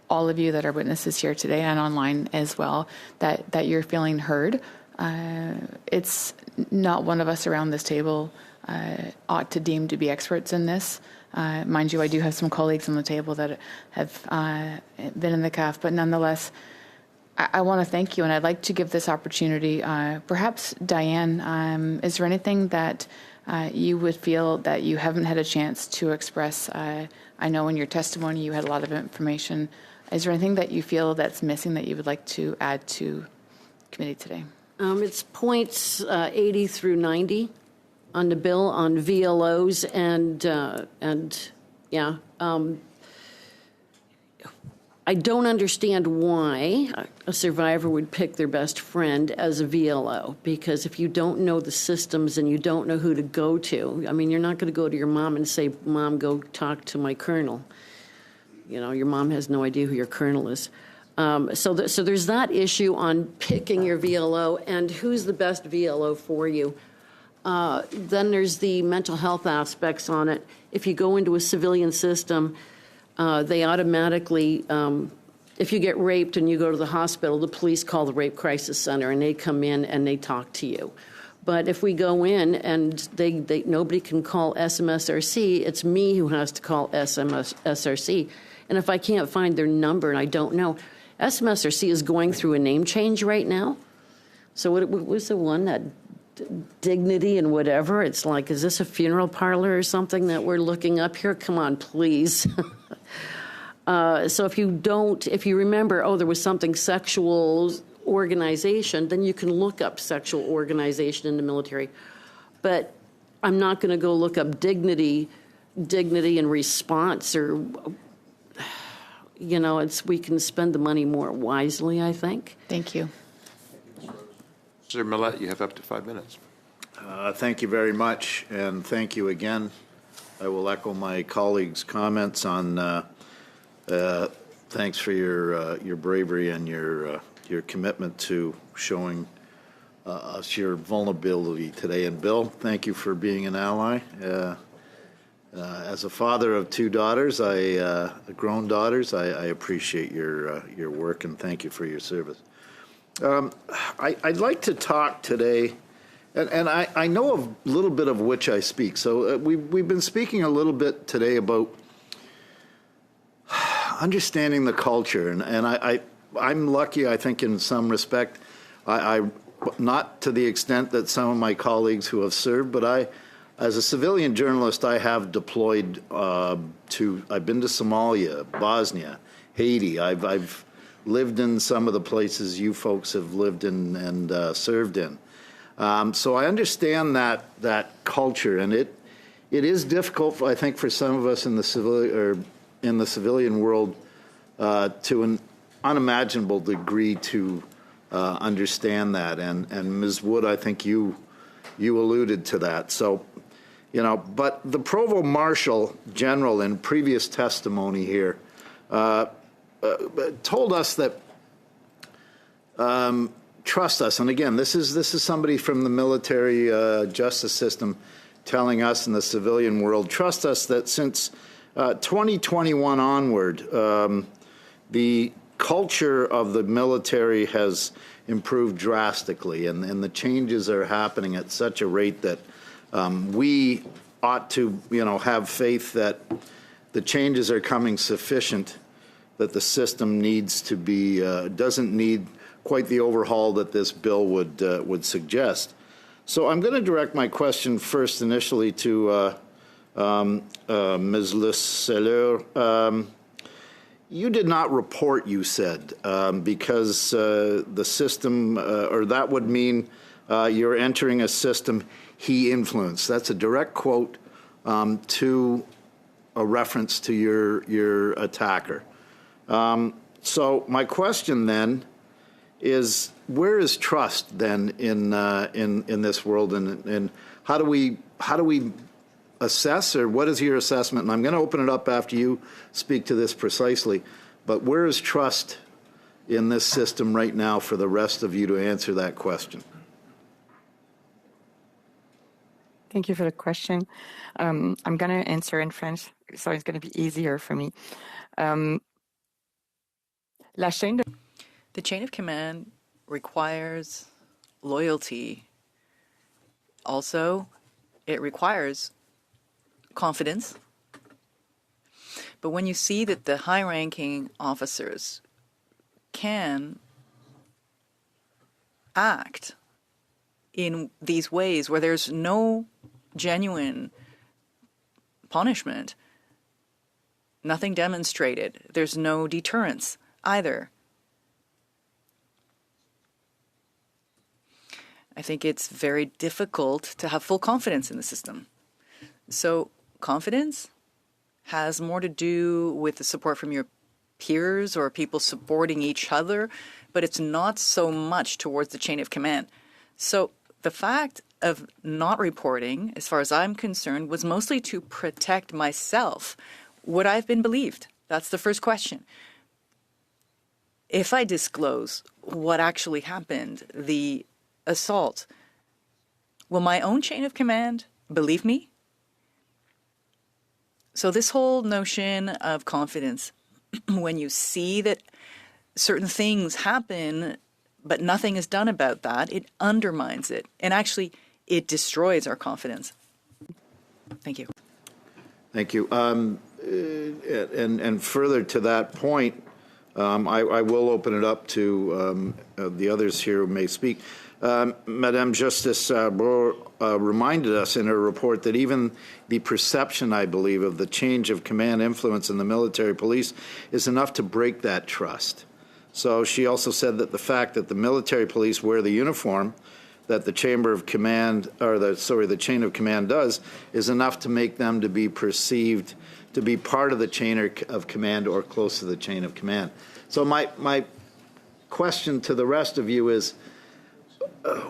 all of you that are witnesses here today and online as well, that you're feeling heard. It's not one of us around this table ought to deem to be experts in this. Mind you, I do have some colleagues on the table that have been in the CAF, but nonetheless, I want to thank you, and I'd like to give this opportunity. Perhaps, Diane, is there anything that you would feel that you haven't had a chance to express? I know in your testimony you had a lot of information. Is there anything that you feel that's missing that you would like to add to committee today? It's points 80 through 90 on the bill on VLOs and yeah. I don't understand why a survivor would pick their best friend as a VLO, because if you don't know the systems and you don't know who to go to, I mean, you're not going to go to your mom and say, Mom, go talk to my colonel. You know, your mom has no idea who your colonel is. So there's that issue on picking your VLO and who's the best VLO for you. Then there's the mental health aspects on it. If you go into a civilian system, they automatically, if you get raped and you go to the hospital, the police call the Rape Crisis Center and they come in and they talk to you. But if we go in and nobody can call SMSRC, it's me who has to call SMSRC. And if I can't find their number and I don't know, SMSRC is going through a name change right now. So what was the one that dignity and whatever? It's like, is this a funeral parlor or something that we're looking up here? Come on, please. So if you remember, oh, there was something sexual organization, then you can look up sexual organization in the military. But I'm not going to go look up dignity and response, or, you know, we can spend the money more wisely, I think. Thank you. Sir Millett, you have up to 5 minutes. Thank you very much, and thank you again. I will echo my colleagues' comments on thanks for your bravery and your commitment to showing us your vulnerability today. And Bill, thank you for being an ally. As a father of 2 daughters, grown daughters, I appreciate your work, and thank you for your service. I'd like to talk today, and I know a little bit of which I speak. So we've been speaking a little bit today about understanding the culture, and I'm lucky, I think, in some respect. I not to the extent that some of my colleagues who have served, but as a civilian journalist, I have deployed I've been to Somalia, Bosnia, Haiti. I've lived in some of the places you folks have lived in and served in. So I understand that culture, and it is difficult, I think, for some of us in the civilian world to an unimaginable degree to understand that. And Ms. Wood, I think you alluded to that. So, you know, but the Provost Marshal General in previous testimony here told us that trust us, and again, this is somebody from the military justice system telling us in the civilian world, trust us that since 2021 onward, the culture of the military has improved drastically, and the changes are happening at such a rate that we ought to, you know, have faith that the changes are coming sufficient, that the system needs to be doesn't need quite the overhaul that this bill would suggest. So I'm going to direct my question first initially to Ms. Le Selleur. You did not report, you said, because the system, or that would mean you're entering a system he influenced. That's a direct quote to a reference to your attacker. So my question then is, where is trust then in this world, and how do we assess, or what is your assessment? And I'm going to open it up after you speak to this precisely, but where is trust in this system right now for the rest of you to answer that question? Thank you for the question. I'm going to answer in French, so it's going to be easier for me. The chain of command requires loyalty. Also, it requires confidence. But when you see that the high-ranking officers can act in these ways where there's no genuine punishment, nothing demonstrated, there's no deterrence either, I think it's very difficult to have full confidence in the system. So confidence has more to do with the support from your peers or people supporting each other, but it's not so much towards the chain of command. So the fact of not reporting, as far as I'm concerned, was mostly to protect myself. Would I have been believed? That's the first question. If I disclose what actually happened, the assault, will my own chain of command believe me? So this whole notion of confidence, when you see that certain things happen, but nothing is done about that, it undermines it. And actually, it destroys our confidence. Thank you. Thank you. And further to that point, I will open it up to the others here who may speak. Madame Justice Bro reminded us in her report that even the perception, I believe, of the change of command influence in the military police is enough to break that trust. So she also said that the fact that the military police wear the uniform that the chamber of command, or the chain of command does, is enough to make them to be perceived to be part of the chain of command or close to the chain of command. So my question to the rest of you is,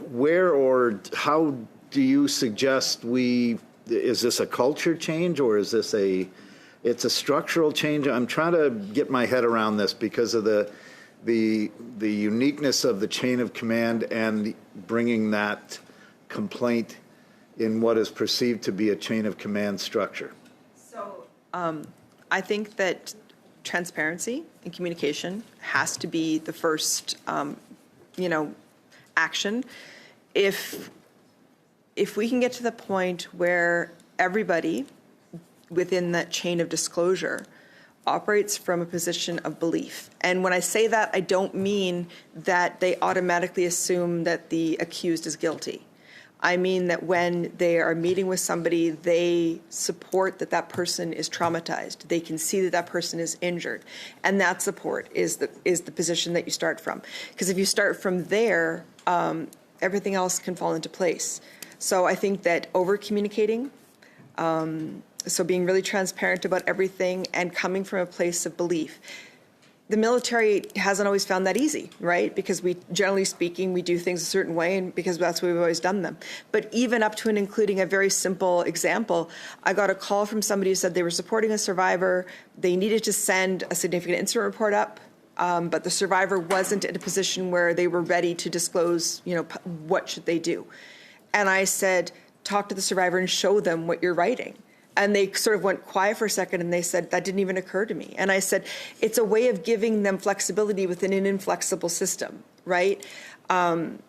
where or how do you suggest is this a culture change or is this it's a structural change? I'm trying to get my head around this because of the uniqueness of the chain of command and bringing that complaint in what is perceived to be a chain of command structure. So I think that transparency and communication has to be the first, action. If we can get to the point where everybody within that chain of disclosure operates from a position of belief. And when I say that, I don't mean that they automatically assume that the accused is guilty. I mean that when they are meeting with somebody, they support that that person is traumatized. They can see that that person is injured. And that support is the position that you start from. Because if you start from there, everything else can fall into place. So I think that over-communicating, so being really transparent about everything and coming from a place of belief. The military hasn't always found that easy, right? Because generally speaking, we do things a certain way and because that's the way we've always done them. But even up to and including a very simple example, I got a call from somebody who said they were supporting a survivor. They needed to send a significant incident report up, but the survivor wasn't in a position where they were ready to disclose, what should they do. And I said, talk to the survivor and show them what you're writing. And they sort of went quiet for a second and they said, that didn't even occur to me. And I said, it's a way of giving them flexibility within an inflexible system, right? I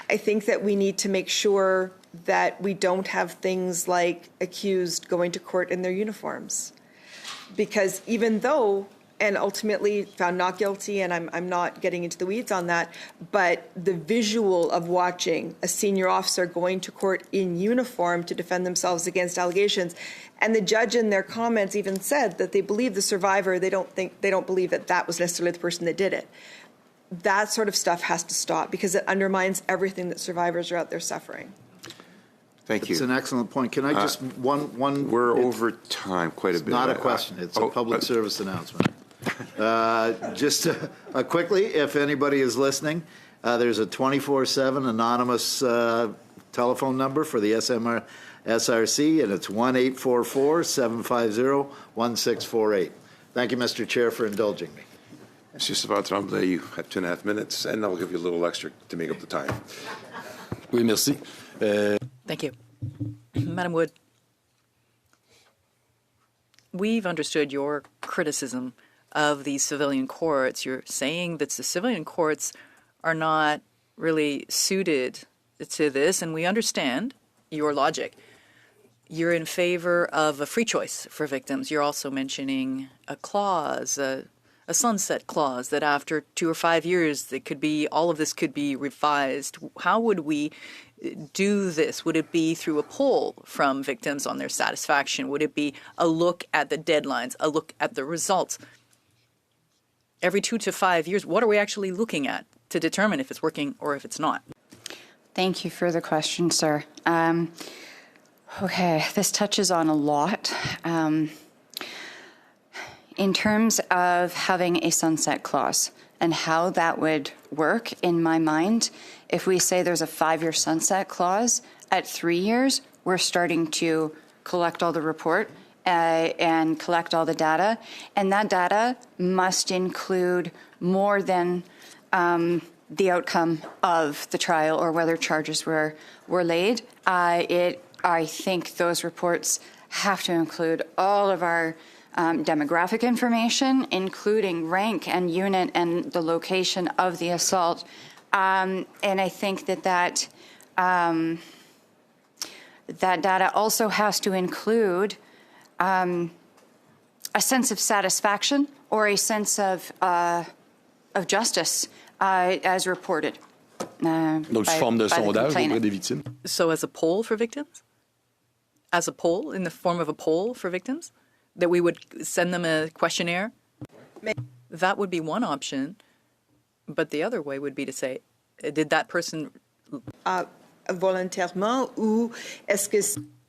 think that we need to make sure that we don't have things like accused going to court in their uniforms. Because even though, and ultimately found not guilty, and I'm not getting into the weeds on that, but the visual of watching a senior officer going to court in uniform to defend themselves against allegations, and the judge in their comments even said that they believe the survivor, they don't believe that that was necessarily the person that did it. That sort of stuff has to stop because it undermines everything that survivors are out there suffering. Thank you. It's an excellent point. Can I just one? We're over time quite a bit. It's not a question. It's a public service announcement. Just quickly, if anybody is listening, there's a 24/7 anonymous telephone number for the SRC, and it's 1-844-750-1648. Thank you, Mr. Chair, for indulging me. Monsieur Savard-Tremblay, you have 2.5 minutes, and I'll give you a little extra to make up the time. Oui, merci. Thank you. Madam Wood, we've understood your criticism of the civilian courts. You're saying that the civilian courts are not really suited to this, and we understand your logic. You're in favor of a free choice for victims. You're also mentioning a clause, a sunset clause, that after 2 or 5 years, all of this could be revised. How would we do this? Would it be through a poll from victims on their satisfaction? Would it be a look at the deadlines, a look at the results? Every 2 to 5 years, what are we actually looking at to determine if it's working or if it's not? Thank you for the question, sir. Okay, this touches on a lot. In terms of having a sunset clause and how that would work, in my mind, if we say there's a 5-year sunset clause, at 3 years, we're starting to collect all the report and collect all the data. And that data must include more than the outcome of the trial or whether charges were laid. I think those reports have to include all of our demographic information, including rank and unit and the location of the assault. And I think that data also has to include a sense of satisfaction or a sense of justice as reported. Donc, sous forme de sondage auprès des victimes. So as a poll for victims? As a poll, in the form of a poll for victims? That we would send them a questionnaire? That would be one option. But the other way would be to say, did that person... volontairement, ou est-ce que...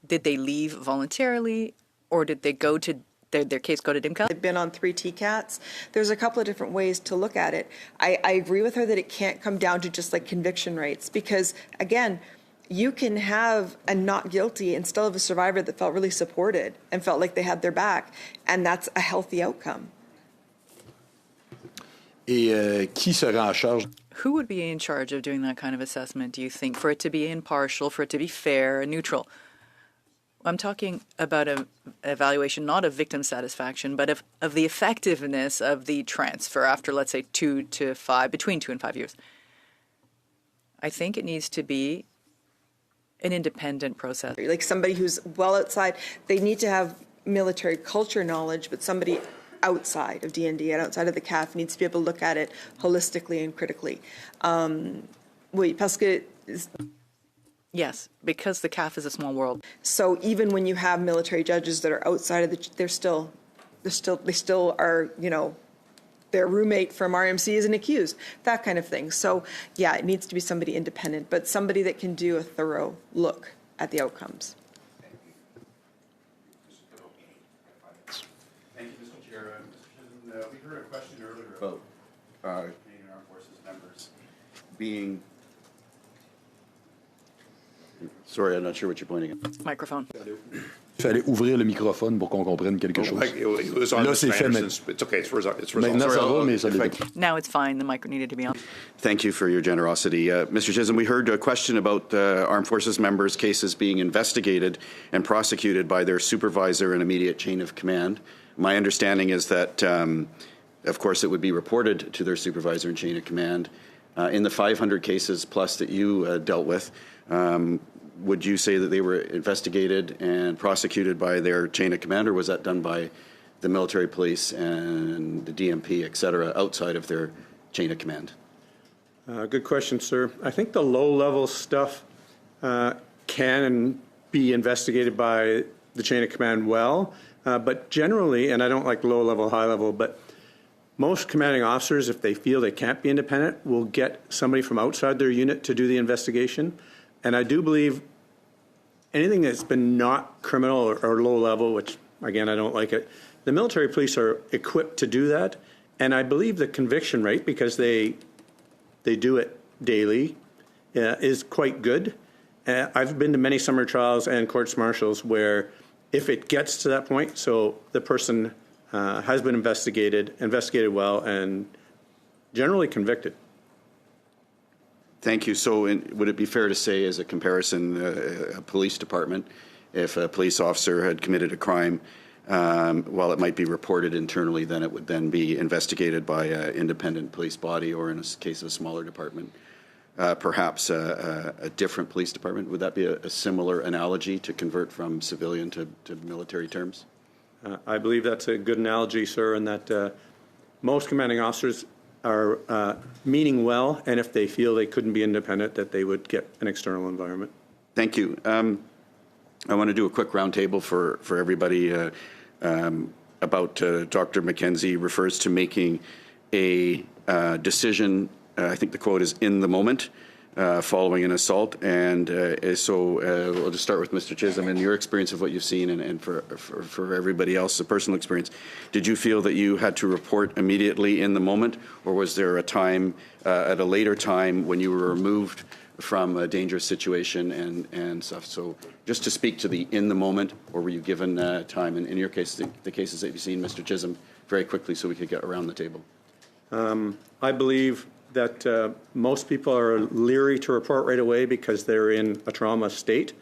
Did they leave voluntarily, or did they go to... Their case go to DIMCA? They've been on 3 TCATs. There's a couple of different ways to look at it. I agree with her that it can't come down to just like conviction rates because, again, you can have a not guilty and still have a survivor that felt really supported and felt like they had their back, and that's a healthy outcome. Et qui sera en charge? Who would be in charge of doing that kind of assessment, do you think, for it to be impartial, for it to be fair and neutral? I'm talking about an evaluation not of victim satisfaction, but of the effectiveness of the transfer after, let's say, 2 to 5, between 2 and 5 years. I think it needs to be an independent process. Like somebody who's well outside, they need to have military culture knowledge, but somebody outside of DND and outside of the CAF needs to be able to look at it holistically and critically. Oui, parce que... Yes, because the CAF is a small world. So even when you have military judges that are outside of the, they still are, you know, their roommate from RMC is an accused, that kind of thing. So yeah, it needs to be somebody independent, but somebody that can do a thorough look at the outcomes. Thank you, Mr. Chair. Mr. Chisholm, we heard a question earlier about Canadian Armed Forces members being... Sorry, I'm not sure what you're pointing at. Microphone. Il fallait ouvrir le microphone pour qu'on comprenne quelque chose. It was on Là, c'est fait, mais... It's okay. It's resolved. Maintenant, ça va, mais ça l'est. Now it's fine. The mic needed to be on. Thank you for your generosity. Mr. Chisholm, we heard a question about Armed Forces members' cases being investigated and prosecuted by their supervisor and immediate chain of command. My understanding is that, of course, it would be reported to their supervisor and chain of command. In the 500 cases plus that you dealt with, would you say that they were investigated and prosecuted by their chain of command, or was that done by the military police and the DMP, et cetera, outside of their chain of command? Good question, sir. I think the low-level stuff can be investigated by the chain of command well, but generally, and I don't like low-level, high-level, but most commanding officers, if they feel they can't be independent, will get somebody from outside their unit to do the investigation. And I do believe anything that's been not criminal or low level, which, again, I don't like it, the military police are equipped to do that. And I believe the conviction rate, because they do it daily, is quite good. I've been to many summer trials and courts martials where if it gets to that point, so the person has been investigated well, and generally convicted. Thank you. So would it be fair to say, as a comparison, a police department, if a police officer had committed a crime, while it might be reported internally, then it would then be investigated by an independent police body, or in a case of a smaller department, perhaps a different police department? Would that be a similar analogy to convert from civilian to military terms? I believe that's a good analogy, sir, and that most commanding officers are meaning well, and if they feel they couldn't be independent, that they would get an external environment. Thank you. I want to do a quick roundtable for everybody about Dr. McKenzie refers to making a decision, I think the quote is, in the moment, following an assault. And so we'll just start with Mr. Chisholm and your experience of what you've seen, and for everybody else, the personal experience. Did you feel that you had to report immediately in the moment, or was there a time at a later time when you were removed from a dangerous situation and stuff? So just to speak to the in the moment, or were you given time? And in your case, the cases that you've seen, Mr. Chisholm, very quickly so we could get around the table. I believe that most people are leery to report right away because they're in a trauma state.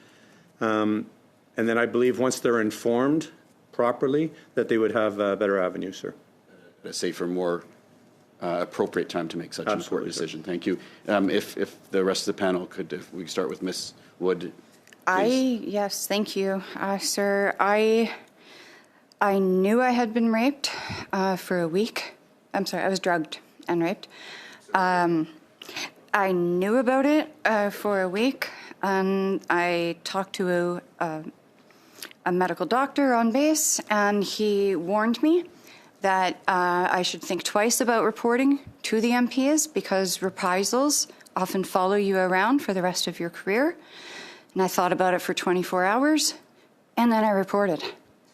And then I believe once they're informed properly that they would have a better avenue, sir. A safer, more appropriate time to make such an important decision. Thank you. If the rest of the panel could, if we start with Ms. Wood. Yes, thank you, sir. I knew I had been raped for a week. I'm sorry, I was drugged and raped. I knew about it for a week, and I talked to a medical doctor on base, and he warned me that I should think twice about reporting to the MPs because reprisals often follow you around for the rest of your career. And I thought about it for 24 hours, and then I reported.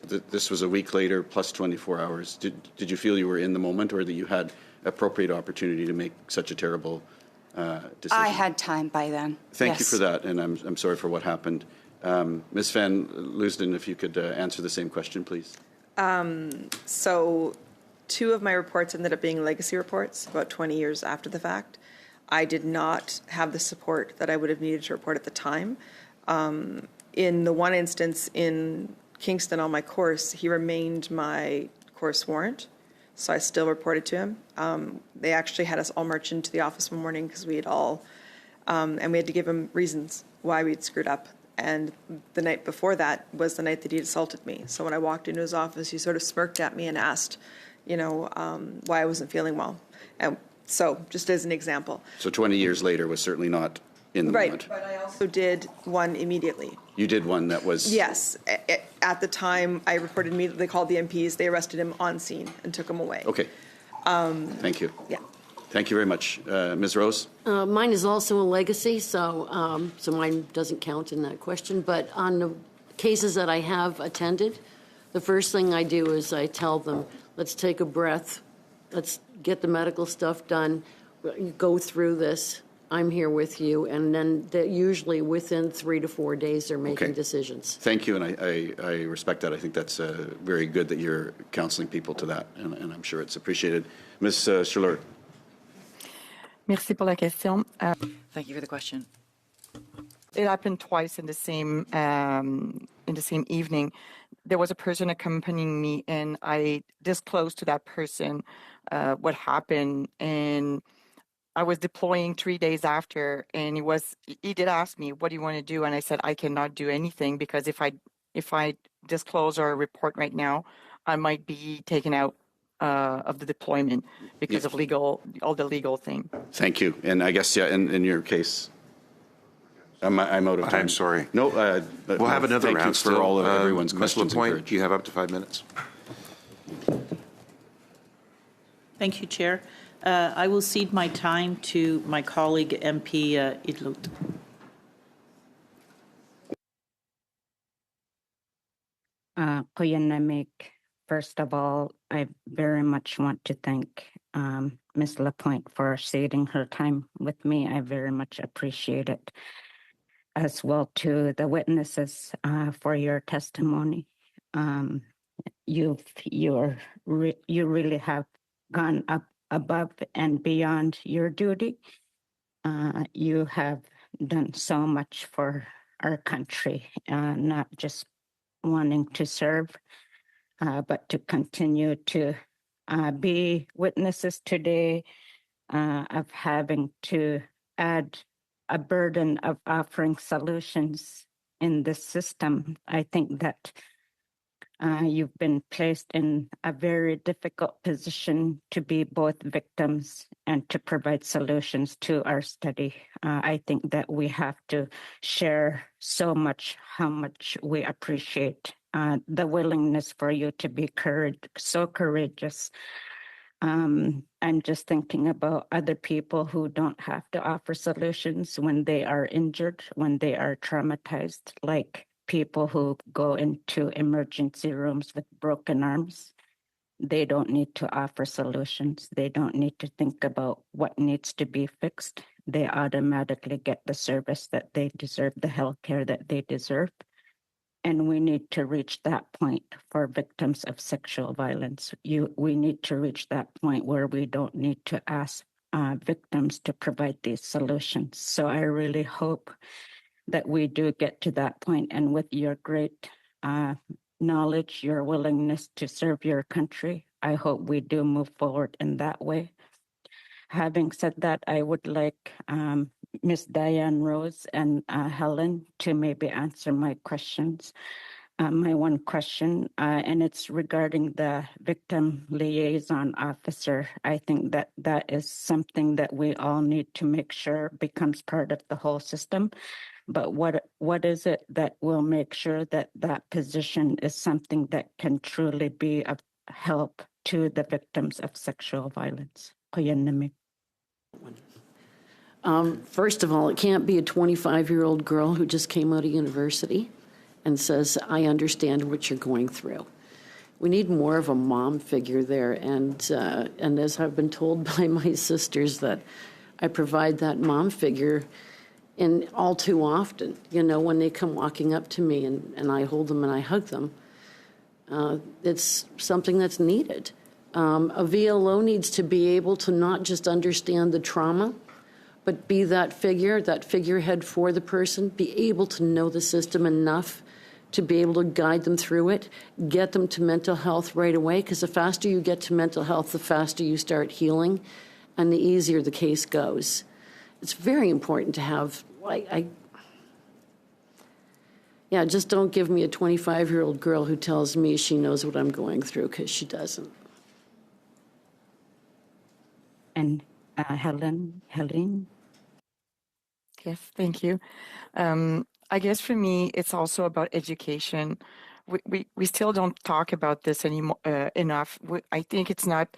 This was a week later, plus 24 hours. Did you feel you were in the moment, or that you had appropriate opportunity to make such a terrible decision? I had time by then. Thank you for that, and I'm sorry for what happened. Ms. Van Leusden, if you could answer the same question, please. So 2 of my reports ended up being legacy reports about 20 years after the fact. I did not have the support that I would have needed to report at the time. In the one instance in Kingston on my course, he remained my course warrant, so I still reported to him. They actually had us all march into the office one morning because we had all, and we had to give him reasons why we'd screwed up. And the night before that was the night that he'd assaulted me. So when I walked into his office, he sort of smirked at me and asked, why I wasn't feeling well. And so just as an example. So 20 years later was certainly not in the moment. Right, but I also did one immediately. You did one that was... Yes. At the time, I reported immediately. They called the MPs. They arrested him on scene and took him away. Okay. Thank you. Yeah. Thank you very much. Ms. Rose? Mine is also a legacy, so mine doesn't count in that question. But on the cases that I have attended, the first thing I do is I tell them, let's take a breath. Let's get the medical stuff done. Go through this. I'm here with you. And then usually within 3 to 4 days, they're making decisions. Thank you, and I respect that. I think that's very good that you're counseling people to that, and I'm sure it's appreciated. Ms. Schuller. Merci pour la question. Thank you for the question. It happened twice in the same evening. There was a person accompanying me, and I disclosed to that person what happened. And I was deploying 3 days after, and he did ask me, "What do you want to do?" And I said, "I cannot do anything because if I disclose or report right now, I might be taken out of the deployment because of all the legal thing." Thank you. And I guess, in your case, I'm out of time. I'm sorry. No, we'll have another round for all of everyone's Ms. questions. Lapointe, you have up to 5 minutes. Thank you, Chair. I will cede my time to my colleague, MP Idlout. Kuyanemik, first of all, I very much want to thank Ms. Lapointe for ceding her time with me. I very much appreciate it. As well to the witnesses for your testimony. You really have gone up above and beyond your duty. You have done so much for our country, not just wanting to serve, but to continue to be witnesses today of having to add a burden of offering solutions in this system. I think that you've been placed in a very difficult position to be both victims and to provide solutions to our study. I think that we have to share so much how much we appreciate the willingness for you to be so courageous I'm just thinking about other people who don't have to offer solutions when they are injured, when they are traumatized, like people who go into emergency rooms with broken arms. They don't need to offer solutions. They don't need to think about what needs to be fixed. They automatically get the service that they deserve, the health care that they deserve. And we need to reach that point for victims of sexual violence. We need to reach that point where we don't need to ask victims to provide these solutions. So I really hope that we do get to that point. And with your great knowledge, your willingness to serve your country, I hope we do move forward in that way. Having said that, I would like Ms. Diane Rose and Helen to maybe answer my questions. My one question, and it's regarding the victim liaison officer. I think that that is something that we all need to make sure becomes part of the whole system. But what is it that will make sure that that position is something that can truly be of help to the victims of sexual violence? First of all, it can't be a 25-year-old girl who just came out of university and says, I understand what you're going through. We need more of a mom figure there. And as I've been told by my sisters, that I provide that mom figure in all too often, when they come walking up to me and I hold them and I hug them. It's something that's needed. A VLO needs to be able to not just understand the trauma, but be that figurehead for the person, be able to know the system enough to be able to guide them through it, get them to mental health right away, because the faster you get to mental health, the faster you start healing, and the easier the case goes. It's very important to have, just don't give me a 25-year-old girl who tells me she knows what I'm going through, because she doesn't. And Helen? Yes, thank you. I guess for me, it's also about education. We still don't talk about this anymore enough. I think it's not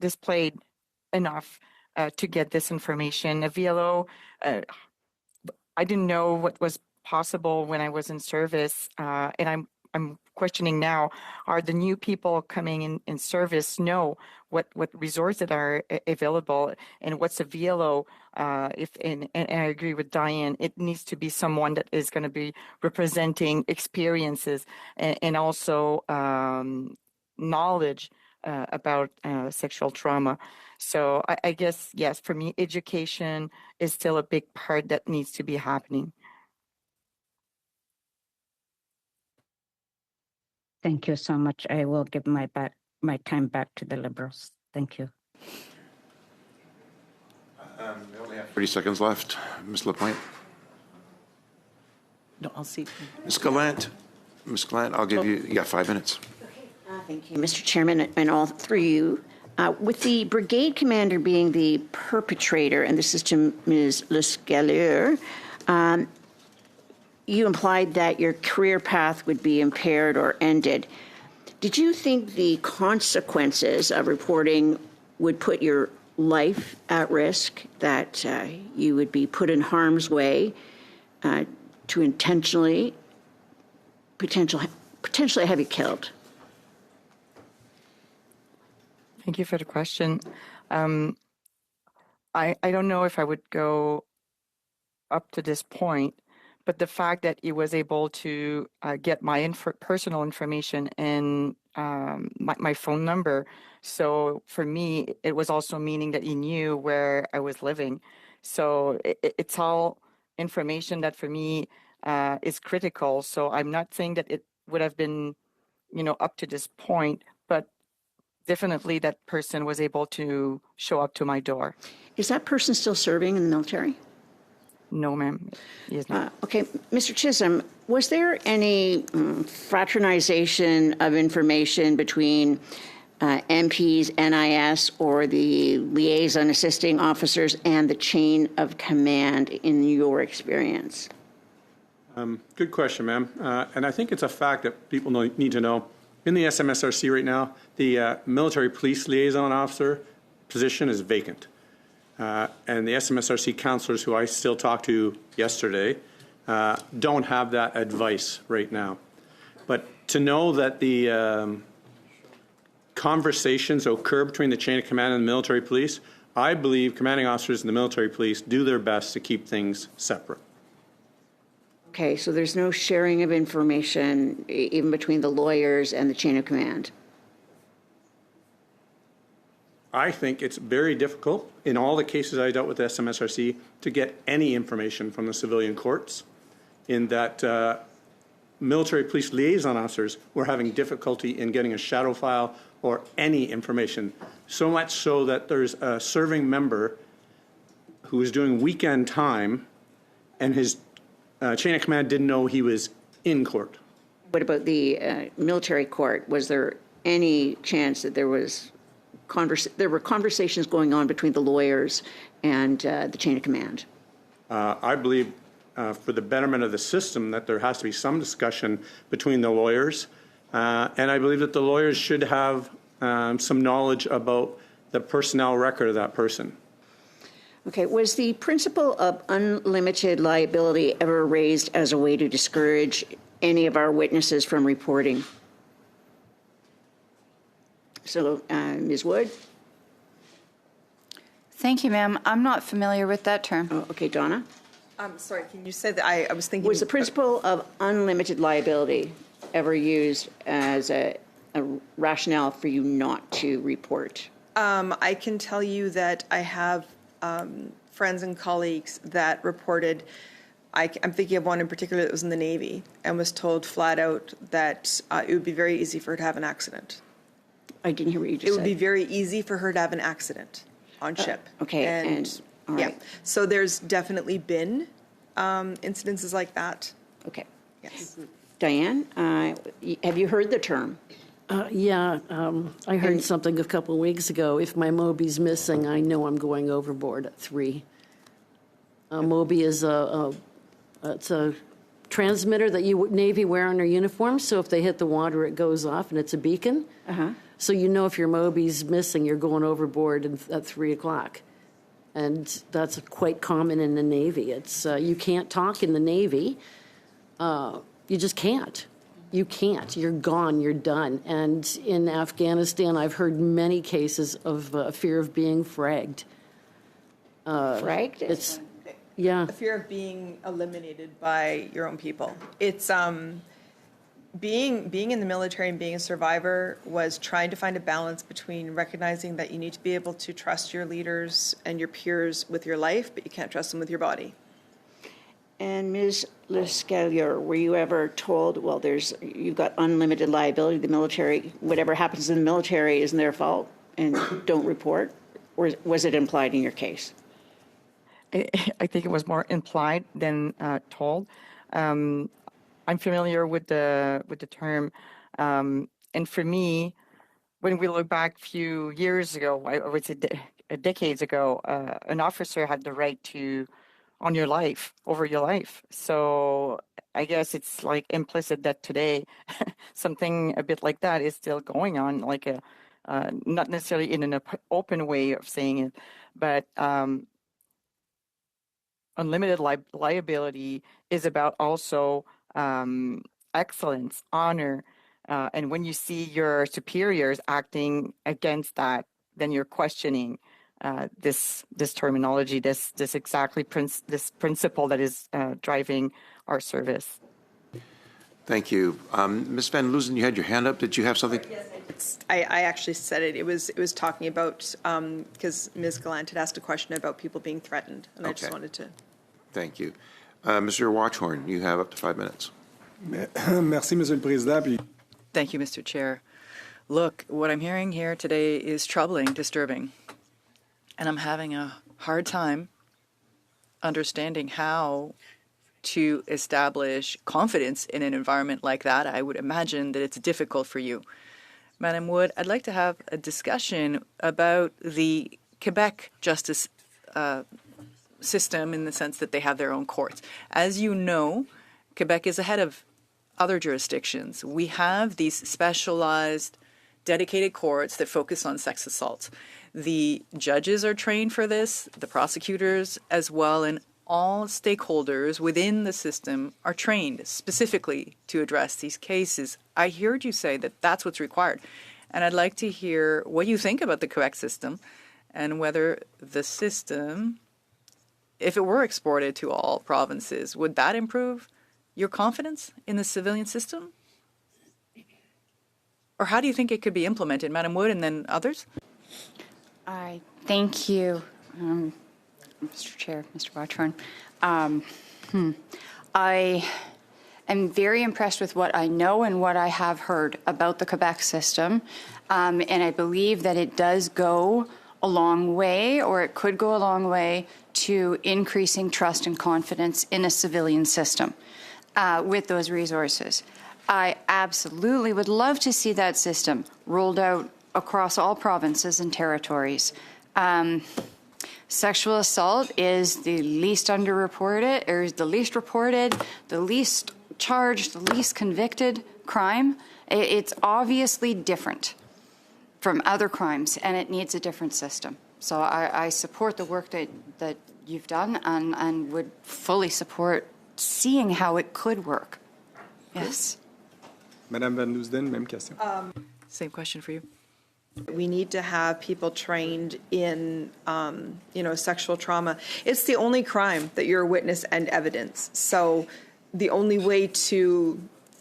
displayed enough to get this information. A VLO, I didn't know what was possible when I was in service, and I'm questioning now, are the new people coming in service know what resources are available and what's a VLO? And I agree with Diane, it needs to be someone that is going to be representing experiences and also knowledge about sexual trauma. So I guess, yes, for me, education is still a big part that needs to be happening. Thank you so much. I will give my time back to the Liberals. Thank you. We only have 30 seconds left. Ms. Lapointe. No, I'll see. Ms. Gallant, I'll give you 5 minutes. Thank you, Mr. Chairman, and all through you. With the brigade commander being the perpetrator, and this is to Ms. Lescalier, you implied that your career path would be impaired or ended. Did you think the consequences of reporting would put your life at risk, that you would be put in harm's way to intentionally, potentially have you killed? Thank you for the question. I don't know if I would go up to this point, but the fact that he was able to get my personal information and my phone number. So for me, it was also meaning that he knew where I was living. So it's all information that for me is critical. So I'm not saying that it would have been, up to this point, but definitely that person was able to show up to my door. Is that person still serving in the military? No, ma'am. He is not. Okay. Mr. Chisholm, was there any fraternization of information between MPs, NIS, or the liaison assisting officers and the chain of command in your experience? Good question, ma'am. And I think it's a fact that people need to know. in the SMSRC right now, the military police liaison officer position is vacant. And the SMSRC counselors who I still talked to yesterday don't have that advice right now. But to know that the conversations occur between the chain of command and the military police, I believe commanding officers in the military police do their best to keep things separate. Okay, so there's no sharing of information even between the lawyers and the chain of command. I think it's very difficult in all the cases I dealt with SMSRC to get any information from the civilian courts, in that military police liaison officers were having difficulty in getting a shadow file or any information, so much so that there's a serving member who was doing weekend time and his chain of command didn't know he was in court. What about the military court? Was there any chance that there were conversations going on between the lawyers and the chain of command? I believe for the betterment of the system that there has to be some discussion between the lawyers, and I believe that the lawyers should have some knowledge about the personnel record of that person. Okay, was the principle of unlimited liability ever raised as a way to discourage any of our witnesses from reporting? So, Ms. Wood? Thank you, ma'am. I'm not familiar with that term. Oh, okay, Donna? I'm sorry, can you say that? I was thinking. Was the principle of unlimited liability ever used as a rationale for you not to report? I can tell you that I have friends and colleagues that reported. I'm thinking of one in particular that was in the Navy and was told flat out that it would be very easy for her to have an accident. I didn't hear what you just said. It would be very easy for her to have an accident on ship. Okay, and all right. Yeah, so there's definitely been incidences like that. Okay. Yes. Diane, have you heard the term? I heard something a couple of weeks ago. If my Moby's missing, I know I'm going overboard at 3. Moby is it's a transmitter that Navy wear on their uniforms. So if they hit the water, it goes off, and it's a beacon. So you know if your Moby's missing, you're going overboard at 3 o'clock. And that's quite common in the Navy. It's you can't talk in the Navy. You just can't. You can't. You're gone. You're done. And in Afghanistan, I've heard many cases of fear of being fragged. Fragged? It's yeah. The fear of being eliminated by your own people. It's being in the military and being a survivor was trying to find a balance between recognizing that you need to be able to trust your leaders and your peers with your life, but you can't trust them with your body. And Ms. Lescalier, were you ever told, well, you've got unlimited liability, the military, whatever happens in the military isn't their fault and don't report? Or was it implied in your case? I think it was more implied than told. I'm familiar with the term, and for me, when we look back a few years ago, I would say decades ago, an officer had the right to on your life, over your life. So I guess it's like implicit that today something a bit like that is still going on, like not necessarily in an open way of saying it, but unlimited liability is about also excellence, honor, and when you see your superiors acting against that, then you're questioning this terminology, this principle that is driving our service. Thank you. Ms. Van Loozen, you had your hand up. Did you have something? Yes, I actually said it. It was talking about, because Ms. Gallant had asked a question about people being threatened, and I just wanted to. Thank you. Mr. Watchhorn, you have up to 5 minutes. Merci, Monsieur le Président. Thank you, Mr. Chair. Look, what I'm hearing here today is troubling, disturbing, and I'm having a hard time understanding how to establish confidence in an environment like that. I would imagine that it's difficult for you. Madam Wood, I'd like to have a discussion about the Quebec justice system in the sense that they have their own courts. As you know, Quebec is ahead of other jurisdictions. We have these specialized, dedicated courts that focus on sex assault. The judges are trained for this, the prosecutors as well, and all stakeholders within the system are trained specifically to address these cases. I heard you say that that's what's required. And I'd like to hear what you think about the Quebec system and whether the system, if it were exported to all provinces, would that improve your confidence in the civilian system? Or how do you think it could be implemented, Madam Wood, and then others? Thank you, Mr. Chair, Mr. Botchorn. I am very impressed with what I know and what I have heard about the Quebec system, and I believe that it does go a long way, or it could go a long way, to increasing trust and confidence in a civilian system with those resources. I absolutely would love to see that system rolled out across all provinces and territories. Sexual assault is the least underreported, or the least reported, the least charged, the least convicted crime. It's obviously different from other crimes, and it needs a different system. So I support the work that you've done, and would fully support seeing how it could work. Yes. Madame Van Loosden, même question. Same question for you. We need to have people trained in, sexual trauma. It's the only crime that you're a witness and evidence. So the only way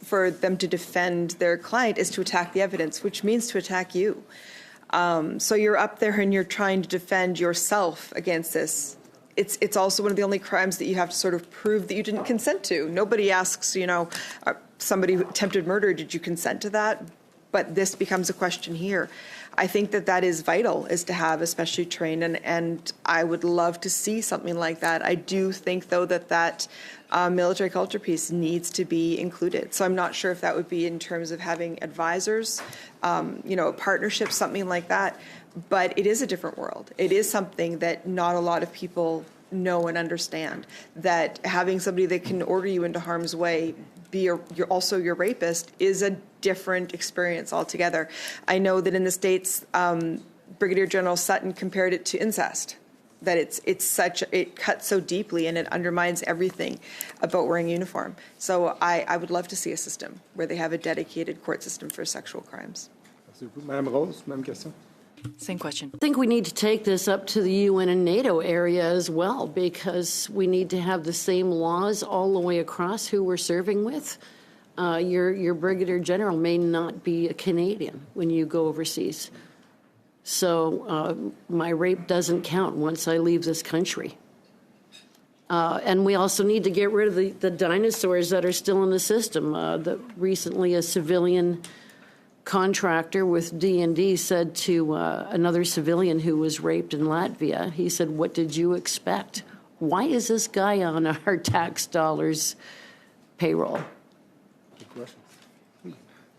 for them to defend their client is to attack the evidence, which means to attack you. So you're up there and you're trying to defend yourself against this. It's also one of the only crimes that you have to sort of prove that you didn't consent to. Nobody asks, somebody who attempted murder, did you consent to that? But this becomes a question here. I think that is vital, is to have especially trained, and I would love to see something like that. I do think, though, that military culture piece needs to be included. So I'm not sure if that would be in terms of having advisors, a partnership, something like that. But it is a different world. It is something that not a lot of people know and understand, that having somebody that can order you into harm's way, you're also your rapist, is a different experience altogether. I know that in the States, Brigadier General Sutton compared it to incest, that it cuts so deeply and it undermines everything about wearing uniform. So I would love to see a system where they have a dedicated court system for sexual crimes. Madame Rose, même question. Same question. I think we need to take this up to the UN and NATO area as well, because we need to have the same laws all the way across who we're serving with. Your Brigadier General may not be a Canadian when you go overseas. So my rape doesn't count once I leave this country. And we also need to get rid of the dinosaurs that are still in the system. Recently, a civilian contractor with D&D said to another civilian who was raped in Latvia, he said, "What did you expect? Why is this guy on our tax dollars payroll?"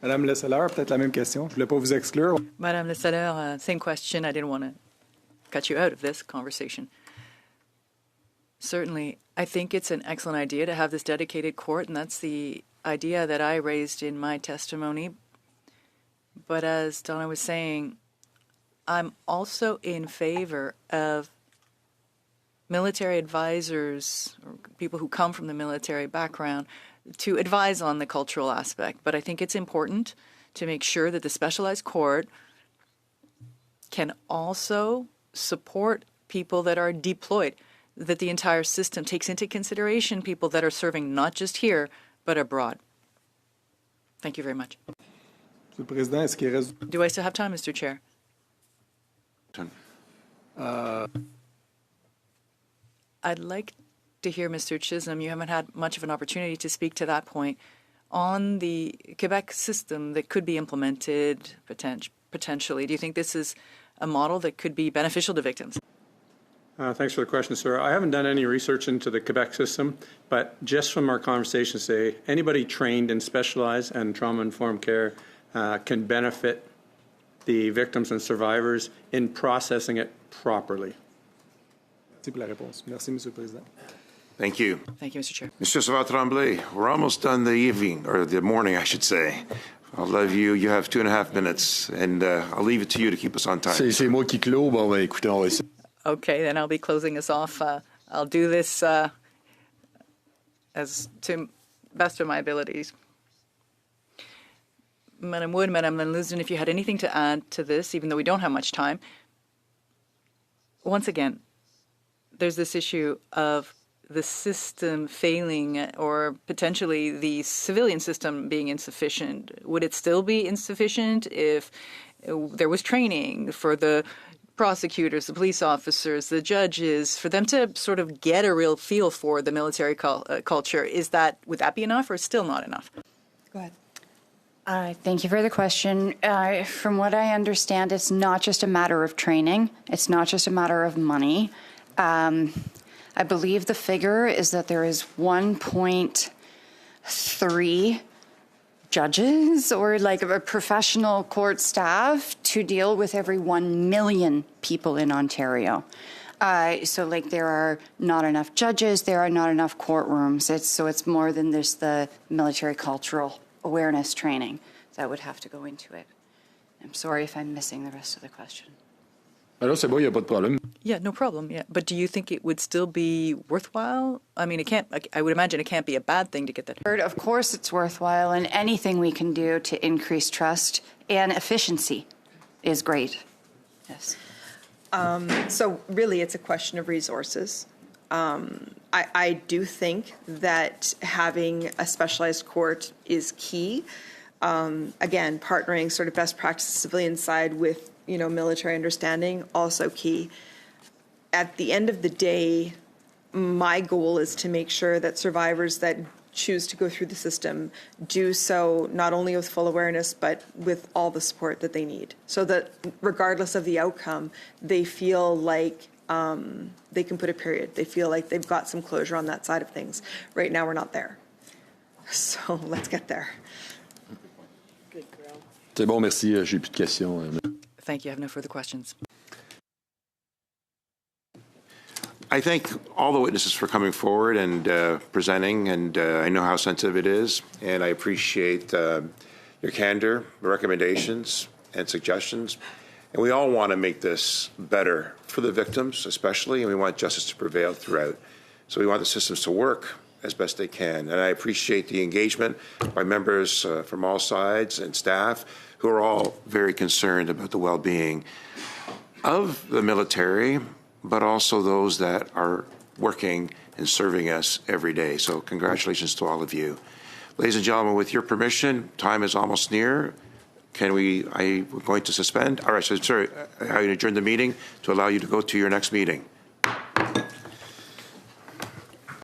Madame Lessaleur, peut-être la même question. Je ne voulais pas vous exclure. Madame Lessaleur, same question. I didn't want to cut you out of this conversation. Certainly, I think it's an excellent idea to have this dedicated court, and that's the idea that I raised in my testimony. But as Donna was saying, I'm also in favor of military advisors, or people who come from the military background, to advise on the cultural aspect. But I think it's important to make sure that the specialized court can also support people that are deployed, that the entire system takes into consideration people that are serving not just here, but abroad. Thank you very much. Do I still have time, Mr. Chair? I'd like to hear, Mr. Chisholm, you haven't had much of an opportunity to speak to that point, on the Quebec system that could be implemented potentially. Do you think this is a model that could be beneficial to victims? Thanks for the question, sir. I haven't done any research into the Quebec system, but just from our conversation today, anybody trained in specialized and trauma-informed care can benefit the victims and survivors in processing it properly. Merci pour la réponse. Merci, Monsieur le Président. Thank you. Thank you, Mr. Chair. Mr. Savard-Tremblay, we're almost done the evening, or the morning, I should say. I'll leave you. You have 2.5 minutes, and I'll leave it to you to keep us on time. C'est moi qui clôt. Bon, ben, écoutez, on va essayer. Okay, then I'll be closing us off. I'll do this as to best of my abilities. Madam Wood, Madam Van Luzden, if you had anything to add to this, even though we don't have much time. Once again, there's this issue of the system failing or potentially the civilian system being insufficient. Would it still be insufficient if there was training for the prosecutors, the police officers, the judges, for them to sort of get a real feel for the military culture? Would that be enough or still not enough? Go ahead. Thank you for the question. From what I understand, it's not just a matter of training. It's not just a matter of money. I believe the figure is that there is 1.3 judges or like a professional court staff to deal with every 1 million people in Ontario. So like there are not enough judges, there are not enough courtrooms. It's more than just the military cultural awareness training that would have to go into it. I'm sorry if I'm missing the rest of the question. Alors, c'est bon, il n'y a pas de problème. Yeah, no problem. Yeah, but do you think it would still be worthwhile? I mean, I would imagine it can't be a bad thing to get that. Of course, it's worthwhile, and anything we can do to increase trust and efficiency is great. Yes. So really, it's a question of resources. I do think that having a specialized court is key. Again, partnering sort of best practice civilian side with military understanding, also key. At the end of the day, my goal is to make sure that survivors that choose to go through the system do so not only with full awareness, but with all the support that they need. So that regardless of the outcome, they feel like they can put a period. They feel like they've got some closure on that side of things. Right now, we're not there. So let's get there. C'est bon, merci. J'ai plus de questions. Thank you. I have no further questions. I thank all the witnesses for coming forward and presenting, and I know how sensitive it is, and I appreciate your candor, recommendations, and suggestions. And we all want to make this better for the victims, especially, and we want justice to prevail throughout. So we want the systems to work as best they can. And I appreciate the engagement by members from all sides and staff who are all very concerned about the well-being of the military, but also those that are working and serving us every day. So congratulations to all of you. Ladies and gentlemen, with your permission, time is almost near. We're going to suspend. All right, so sorry, I adjourn the meeting to allow you to go to your next meeting.